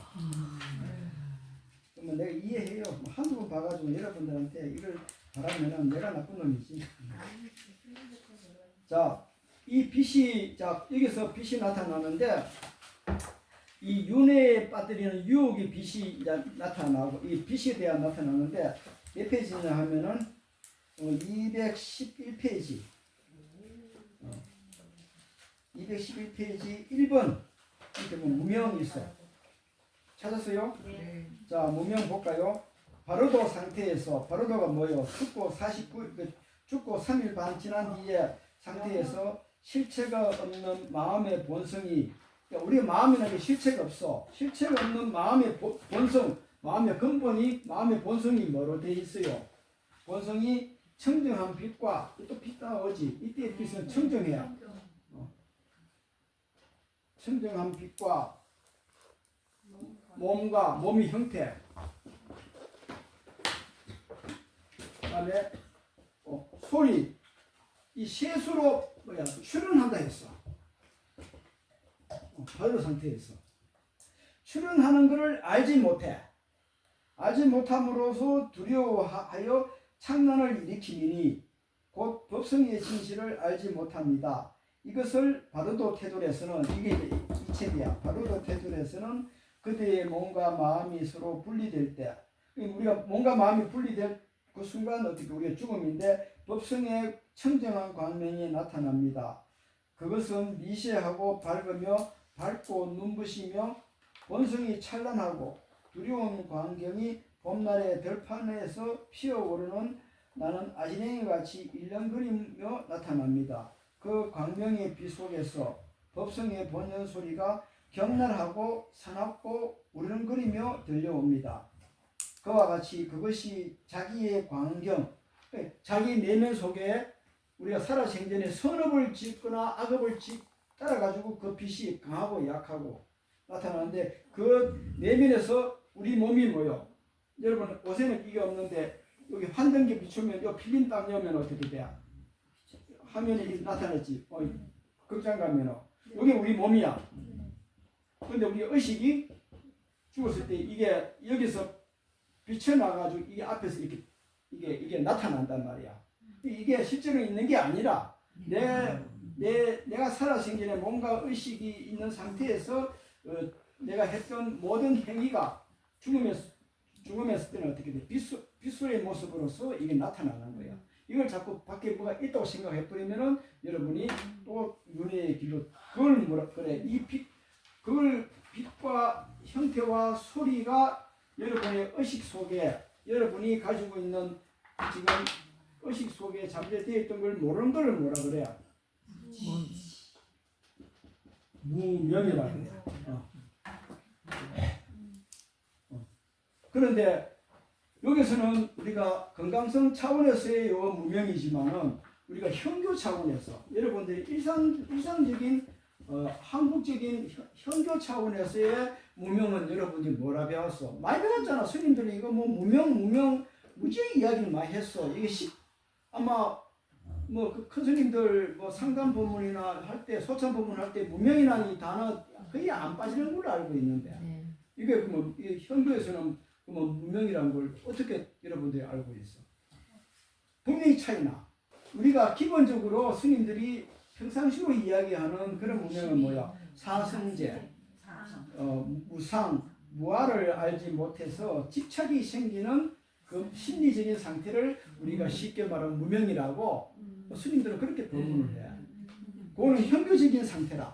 그러면 내가 이해해요. 뭐 한두 번 봐가지고 여러분들한테 이걸 바라면은 내가 나쁜 놈이지. 자, 이 빛이, 여기서 빛이 나타나는데, 이 윤회에 빠뜨리는 유혹의 빛이 나타나고, 이 빛에 대한 나타나는데, 몇 페이지냐 하면은, 211페이지. 211페이지 1번. 이렇게 보면 무명이 있어. 찾았어요? 네. 자, 무명 볼까요? 바로도 상태에서, 바로도가 뭐예요? 죽고 3일 반 지난 뒤에 상태에서 실체가 없는 마음의 본성이, 그러니까 우리 마음이라는 게 실체가 없어. 실체가 없는 마음의 본성, 마음의 근본이, 마음의 본성이 뭐로 되어 있어요? 본성이 청정한 빛과, 또 빛 나오지. 이때의 빛은 청정해요. 청정한 빛과 몸의 형태, 그 다음에 소리, 이 셋으로 출현한다 했어. 바로 상태에서 출현하는 것을 알지 못해. 알지 못함으로써 두려워하여 창난을 일으키니 곧 법성의 진실을 알지 못합니다. 이것을 바로도 테돌에서는, 이게 이체비야. 바로도 테돌에서는 그대의 몸과 마음이 서로 분리될 때, 우리가 몸과 마음이 분리될 그 순간 어떻게 우리가 죽음인데 법성의 청정한 광명이 나타납니다. 그것은 미세하고 밝고 눈부시며 본성이 찬란하고 두려운 광경이 봄날의 들판에서 피어오르는 나는 아지랭이 같이 일렁거리며 나타납니다. 그 광명의 빛 속에서 법성의 본연 소리가 격렬하고 사납고 우르렁거리며 들려옵니다. 그와 같이 그것이 자기의 광경, 자기 내면 속에 우리가 살아생전에 선업을 짓거나 악업을 따라가지고 그 빛이 강하고 약하고 나타나는데 그 내면에서 우리 몸이 뭐요? 여러분 옷에는 이게 없는데 여기 환등기 비추면 요 필름 딱 넣으면 어떻게 돼요? 화면에 나타났지. 극장 가면 여기 우리 몸이야. 근데 우리 의식이 죽었을 때 이게 여기서 비쳐나가지고 이게 앞에서 이게 나타난단 말이야. 이게 실제로 있는 게 아니라 내가 살아생전에 몸과 의식이 있는 상태에서 내가 했던 모든 행위가 죽음했을 때는 어떻게 돼? 빛소의 모습으로서 이게 나타나는 거야. 이걸 자꾸 밖에 뭐가 있다고 생각해버리면은 여러분이 또 윤회의 길로 그걸 뭐라 그래? 그걸 빛과 형태와 소리가 여러분의 의식 속에 여러분이 가지고 있는 지금 의식 속에 잠재되어 있던 걸 모르는 걸 뭐라 그래요? 무명이라고 해요. 그런데 여기서는 우리가 건강성 차원에서의 요 무명이지만은 우리가 현교 차원에서 여러분들이 일상적인 한국적인 현교 차원에서의 무명은 여러분들이 뭐라 배웠어? 많이 배웠잖아. 스님들이 이거 뭐 무명 무지하게 이야기를 많이 했어. 이게 아마 뭐 그 큰 스님들 뭐 상담 법문이나 할 때 소참 법문 할 때 무명이라는 이 단어 거의 안 빠지는 걸로 알고 있는데 이게 뭐 현교에서는 뭐 무명이라는 걸 어떻게 여러분들이 알고 있어? 분명히 차이나. 우리가 기본적으로 스님들이 평상시로 이야기하는 그런 무명은 뭐야? 사성제, 무상, 무아를 알지 못해서 집착이 생기는 그 심리적인 상태를 우리가 쉽게 말하면 무명이라고 스님들은 그렇게 법문을 해. 그거는 현교적인 상태라.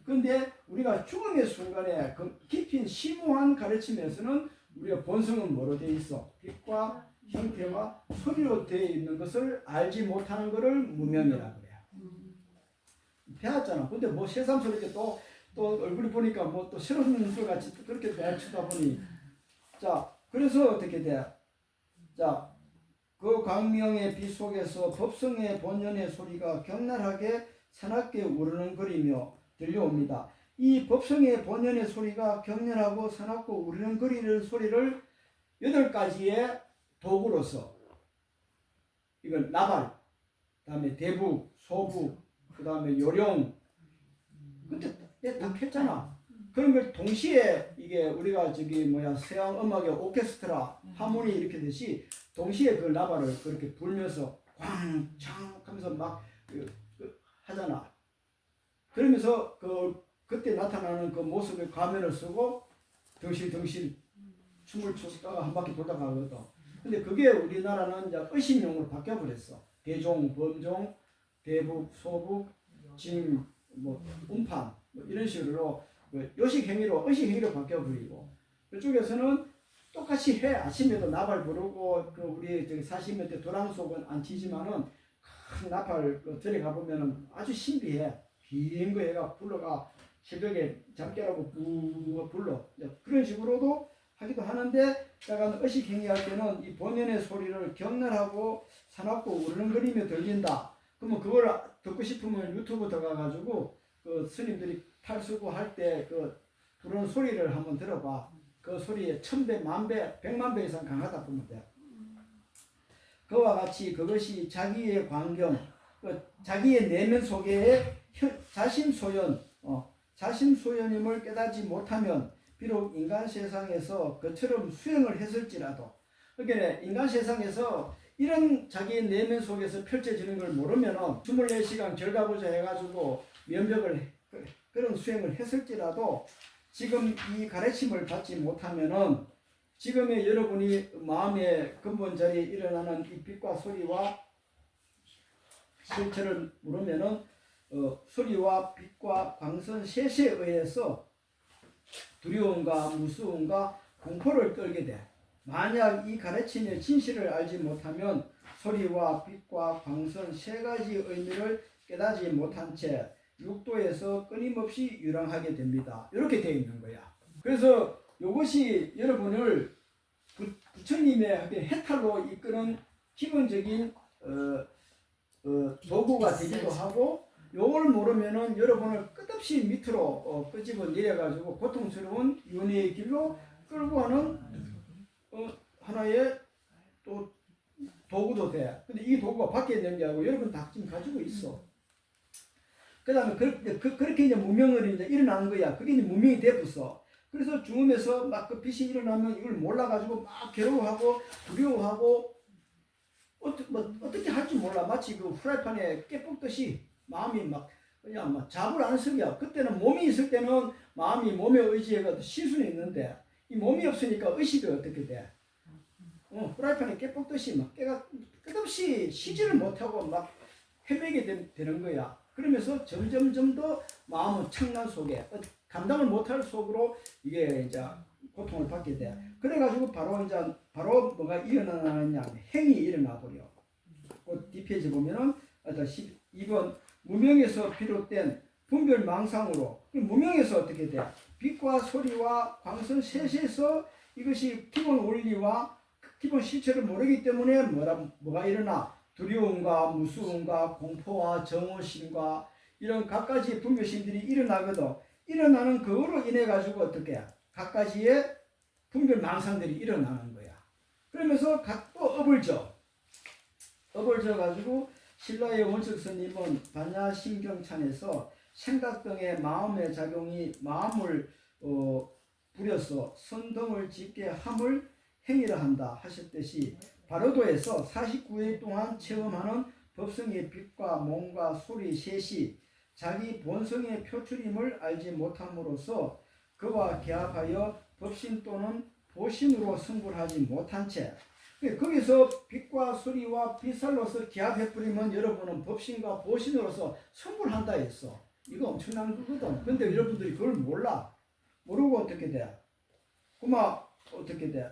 그런데 우리가 죽음의 순간에 그 깊이 심오한 가르침에서는 우리가 본성은 뭐로 되어 있어? 빛과 형태와 소리로 되어 있는 것을 알지 못하는 것을 무명이라고 그래요. 배웠잖아. 근데 뭐 새삼스럽게 또 얼굴이 보니까 뭐 또 새로운 술 같이 그렇게 배치다 보니 자, 그래서 어떻게 돼? 자, 그 광명의 빛 속에서 법성의 본연의 소리가 격렬하게 사납게 우르는거리며 들려옵니다. 이 법성의 본연의 소리가 격렬하고 사납고 우르는거리는 소리를 8가지의 도구로서 이걸 나발, 그다음에 대북, 소북, 그다음에 요령, 그때 다 폈잖아. 그런 걸 동시에 이게 우리가 서양 음악의 오케스트라 하모니 이렇게 듯이 동시에 그 나발을 그렇게 불면서 광창 하면서 막 하잖아. 그러면서 그때 나타나는 그 모습의 가면을 쓰고 덩실덩실 춤을 추다가 한 바퀴 돌다 가거든. 근데 그게 우리나라는 이제 의식용으로 바뀌어버렸어. 대종, 범종, 대북, 소북, 징, 음판 이런 식으로 요식행위로 의식행위로 바뀌어버리고, 그쪽에서는 똑같이 해. 아침에도 나발 부르고 우리 40m 도랑속은 안 치지만은 큰 나팔 들어가 보면은 아주 신비해. 긴 거에가 불러가 새벽에 잠 깨라고 불러. 그런 식으로도 하기도 하는데, 약간 의식행위 할 때는 이 본연의 소리를 격렬하고 사납고 우르릉거리며 들린다. 그러면 그걸 듣고 싶으면 유튜브 들어가가지고 그 스님들이 탈수고 할 때 그 부르는 소리를 한번 들어봐. 그 소리에 1000배, 10,000배, 1,000,000배 이상 강하다 보면 돼. 그와 같이 그것이 자기의 광경, 자기의 내면 속에 자심소연임을 깨닫지 못하면 비록 인간 세상에서 그처럼 수행을 했을지라도, 그러니까 인간 세상에서 이런 자기 내면 속에서 펼쳐지는 걸 모르면은 24시간 결과보자 해가지고 면벽을 그런 수행을 했을지라도 지금 이 가르침을 받지 못하면은 지금의 여러분이 마음의 근본 자리에 일어나는 이 빛과 소리와 실체를 모르면은 소리와 빛과 광선 셋에 의해서 두려움과 무서움과 공포를 떨게 돼. 만약 이 가르침의 진실을 알지 못하면 소리와 빛과 광선 3가지 의미를 깨닫지 못한 채 육도에서 끊임없이 유랑하게 됩니다. 이렇게 되어 있는 거야. 그래서 이것이 여러분을 부처님의 해탈로 이끄는 기본적인 도구가 되기도 하고, 요걸 모르면은 여러분을 끝없이 밑으로 끄집어 내려가지고 고통스러운 윤회의 길로 끌고 가는 하나의 또 도구도 돼. 근데 이 도구가 밖에 있는 게 아니고 여러분 다 지금 가지고 있어. 그 다음에 그렇게 이제 무명을 이제 일어나는 거야. 그게 이제 무명이 돼버렸어. 그래서 죽음에서 막 그 빛이 일어나면 이걸 몰라가지고 막 괴로워하고 두려워하고 어떻게 할 줄 몰라. 마치 그 프라이팬에 깨 뽑듯이 마음이 그냥 잡을 안 쓰냐. 그때는 몸이 있을 때는 마음이 몸에 의지해가 쉴 수는 있는데, 이 몸이 없으니까 의식이 어떻게 돼? 프라이팬에 깨 뽑듯이 깨가 끝없이 쉬지를 못하고 막 헤매게 되는 거야. 그러면서 점점 더 마음은 청란 속에 감당을 못할 속으로 이게 이제 고통을 받게 돼. 그래가지고 바로 뭐가 일어나느냐, 행이 일어나 버려. 그 뒷페이지 보면은 12번 무명에서 비롯된 분별망상으로, 무명에서 어떻게 돼? 빛과 소리와 광선 셋에서 이것이 기본 원리와 기본 실체를 모르기 때문에 뭐가 일어나? 두려움과 무서움과 공포와 정오심과 이런 각가지 분별심들이 일어나거든. 일어나는 그거로 인해 가지고 어떻게 각가지의 분별망상들이 일어나는 거야. 그러면서 또 업을 져 가지고 신라의 원석 스님은 반야심경찬에서 생각 등의 마음의 작용이 마음을 부려서 선등을 짓게 함을 행위라 한다 하셨듯이, 바로도에서 49일 동안 체험하는 법성의 빛과 몸과 소리 셋이 자기 본성의 표출임을 알지 못함으로써 그와 개합하여 법신 또는 보신으로 승부하지 못한 채, 거기서 빛과 소리와 빛살로서 기합해버리면 여러분은 법신과 보신으로서 성불한다 했어. 이거 엄청난 거거든. 근데 여러분들이 그걸 모르고 어떻게 돼? 그만 어떻게 돼?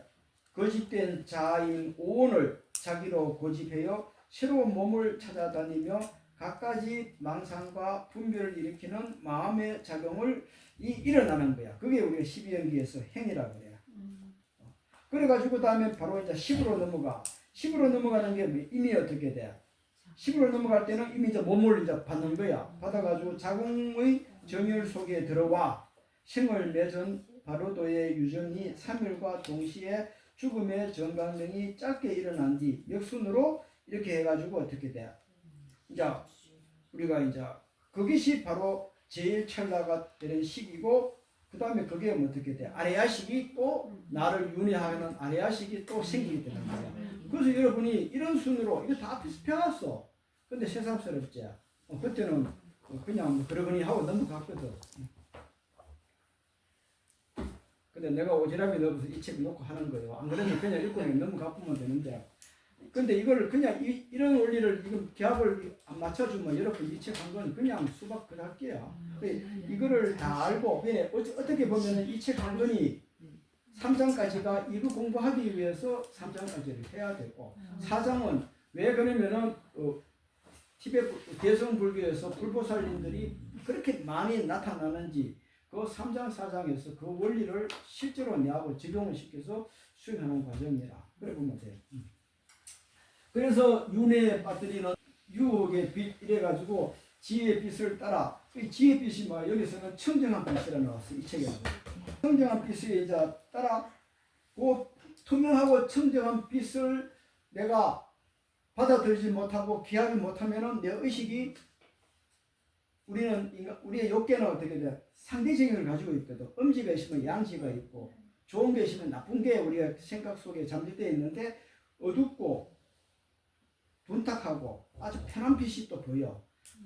거짓된 자아인 오온을 자기로 고집하여 새로운 몸을 찾아다니며 갖가지 망상과 분별을 일으키는 마음의 작용을 일어나는 거야. 그게 우리가 12연기에서 행위라고 그래요. 그래가지고 다음에 바로 이제 10으로 넘어가. 10으로 넘어가는 게 이미 어떻게 돼? 10으로 넘어갈 때는 이미 이제 몸을 이제 받는 거야. 받아가지고 자궁의 정열 속에 들어와 생을 맺은 바로도의 유전이 3일과 동시에 죽음의 정강경이 짧게 일어난 뒤 역순으로 이렇게 해가지고 어떻게 돼? 이제 우리가 이제 그것이 바로 제일 찰나가 되는 시기고 그 다음에 그게 어떻게 돼? 아레아식이 또 나를 윤회하는 아레아식이 또 생기게 되는 거야. 그래서 여러분이 이런 순으로 이거 다 앞에서 펴놨어. 근데 새삼스럽지. 그때는 그냥 뭐 그러거니 하고 넘어갔거든. 근데 내가 오지랖이 넓어서 이 책 놓고 하는 거예요. 안 그러면 그냥 읽고 넘어가보면 되는데. 근데 이걸 그냥 이런 원리를 지금 기합을 안 맞춰주면 여러분 이 책 한 권 그냥 수박 그할게요. 이거를 다 알고 어떻게 보면 이 책 한 권이 3장까지가 이거 공부하기 위해서 3장까지를 해야 되고 4장은 왜 그러면은 티베트 대성 불교에서 불보살님들이 그렇게 많이 나타나는지 그 3장 4장에서 그 원리를 실제로 내하고 적용을 시켜서 수행하는 과정이라 그래 보면 돼요. 그래서 윤회에 빠뜨리는 유혹의 빛 이래가지고 지혜의 빛을 따라 이 지혜의 빛이 뭐 여기서는 청정한 빛이라 나왔어 이 책에는. 청정한 빛을 이제 따라 그 투명하고 청정한 빛을 내가 받아들이지 못하고 기하지 못하면은 내 의식이 우리의 욕계는 어떻게 돼? 상대적인 걸 가지고 있거든. 음지가 있으면 양지가 있고 좋은 게 있으면 나쁜 게 우리가 생각 속에 잠재되어 있는데 어둡고 분탁하고 아주 편한 빛이 또 보여.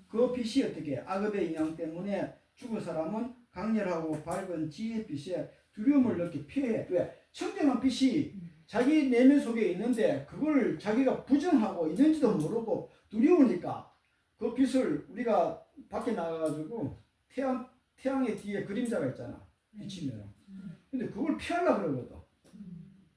그 빛이 어떻게 악업의 영향 때문에 죽은 사람은 강렬하고 밝은 지혜의 빛에 두려움을 느끼 피해. 왜? 청정한 빛이 자기 내면 속에 있는데 그걸 자기가 부정하고 있는지도 모르고 두려우니까 그 빛을 우리가 밖에 나가가지고 태양의 뒤에 그림자가 있잖아. 비치면. 근데 그걸 피하려고 그러거든.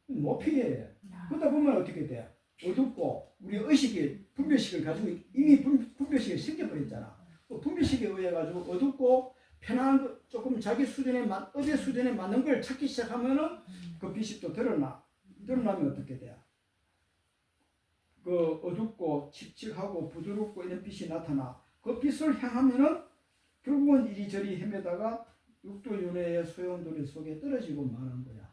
못 피해. 그러다 보면 어떻게 돼? 어둡고 우리 의식이 분별식을 가지고 이미 분별식이 생겨버렸잖아. 분별식에 의해 가지고 어둡고 편안한 거, 조금 자기 수준에 어제 수준에 맞는 걸 찾기 시작하면은 그 빛이 또 드러나면 어떻게 돼? 그 어둡고 칙칙하고 부드럽고 이런 빛이 나타나. 그 빛을 향하면은 결국은 이리저리 헤매다가 육도윤회의 소용돌이 속에 떨어지고 마는 거야.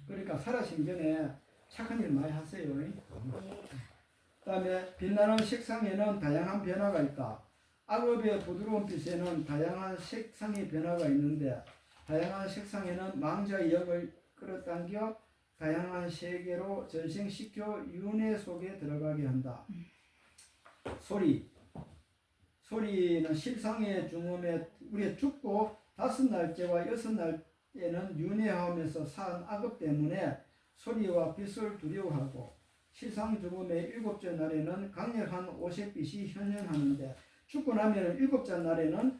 그러니까 살아생전에 착한 일 많이 하세요. 그 다음에 빛나는 색상에는 다양한 변화가 있다. 악업의 부드러운 빛에는 다양한 색상의 변화가 있는데 다양한 색상에는 망자의 역을 끌어당겨 다양한 세계로 전생시켜 윤회 속에 들어가게 한다. 소리는 실상의 중음에 우리가 죽고 5날째와 6날째는 윤회하면서 산 악업 때문에 소리와 빛을 두려워하고 실상 죽음의 7째 날에는 강력한 오색빛이 현현하는데 죽고 나면 7째 날에는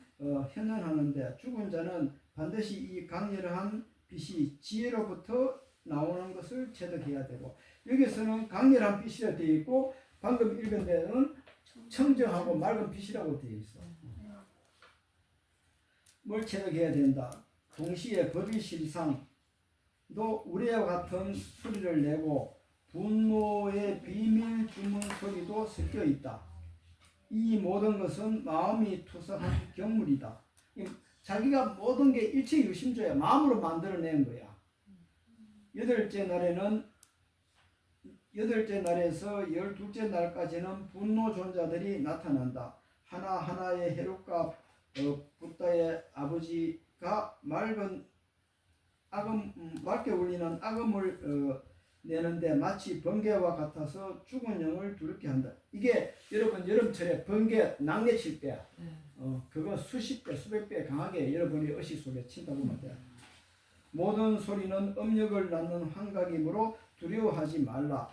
현현하는데 죽은 자는 반드시 이 강렬한 빛이 지혜로부터 나오는 것을 체득해야 되고 여기서는 강렬한 빛이라 되어 있고 방금 읽은 데는 청정하고 맑은 빛이라고 되어 있어. 뭘 체득해야 된다. 동시에 법의 실상도 우레와 같은 소리를 내고 분노의 비밀 주문 소리도 섞여 있다. 이 모든 것은 마음이 투성한 경물이다. 자기가 모든 게 일체유심조야. 마음으로 만들어낸 거야. 8째 날에서 12째 날까지는 분노존자들이 나타난다. 하나하나의 헤롯과 붓다의 아버지가 맑게 울리는 악음을 내는데 마치 번개와 같아서 죽은 영을 두렵게 한다. 이게 여러분 여름철에 번개 낙뢰 칠 때 그거 수십 배 수백 배 강하게 여러분이 의식 속에 친다고 말이야. 모든 소리는 음력을 낳는 환각이므로 두려워하지 말라.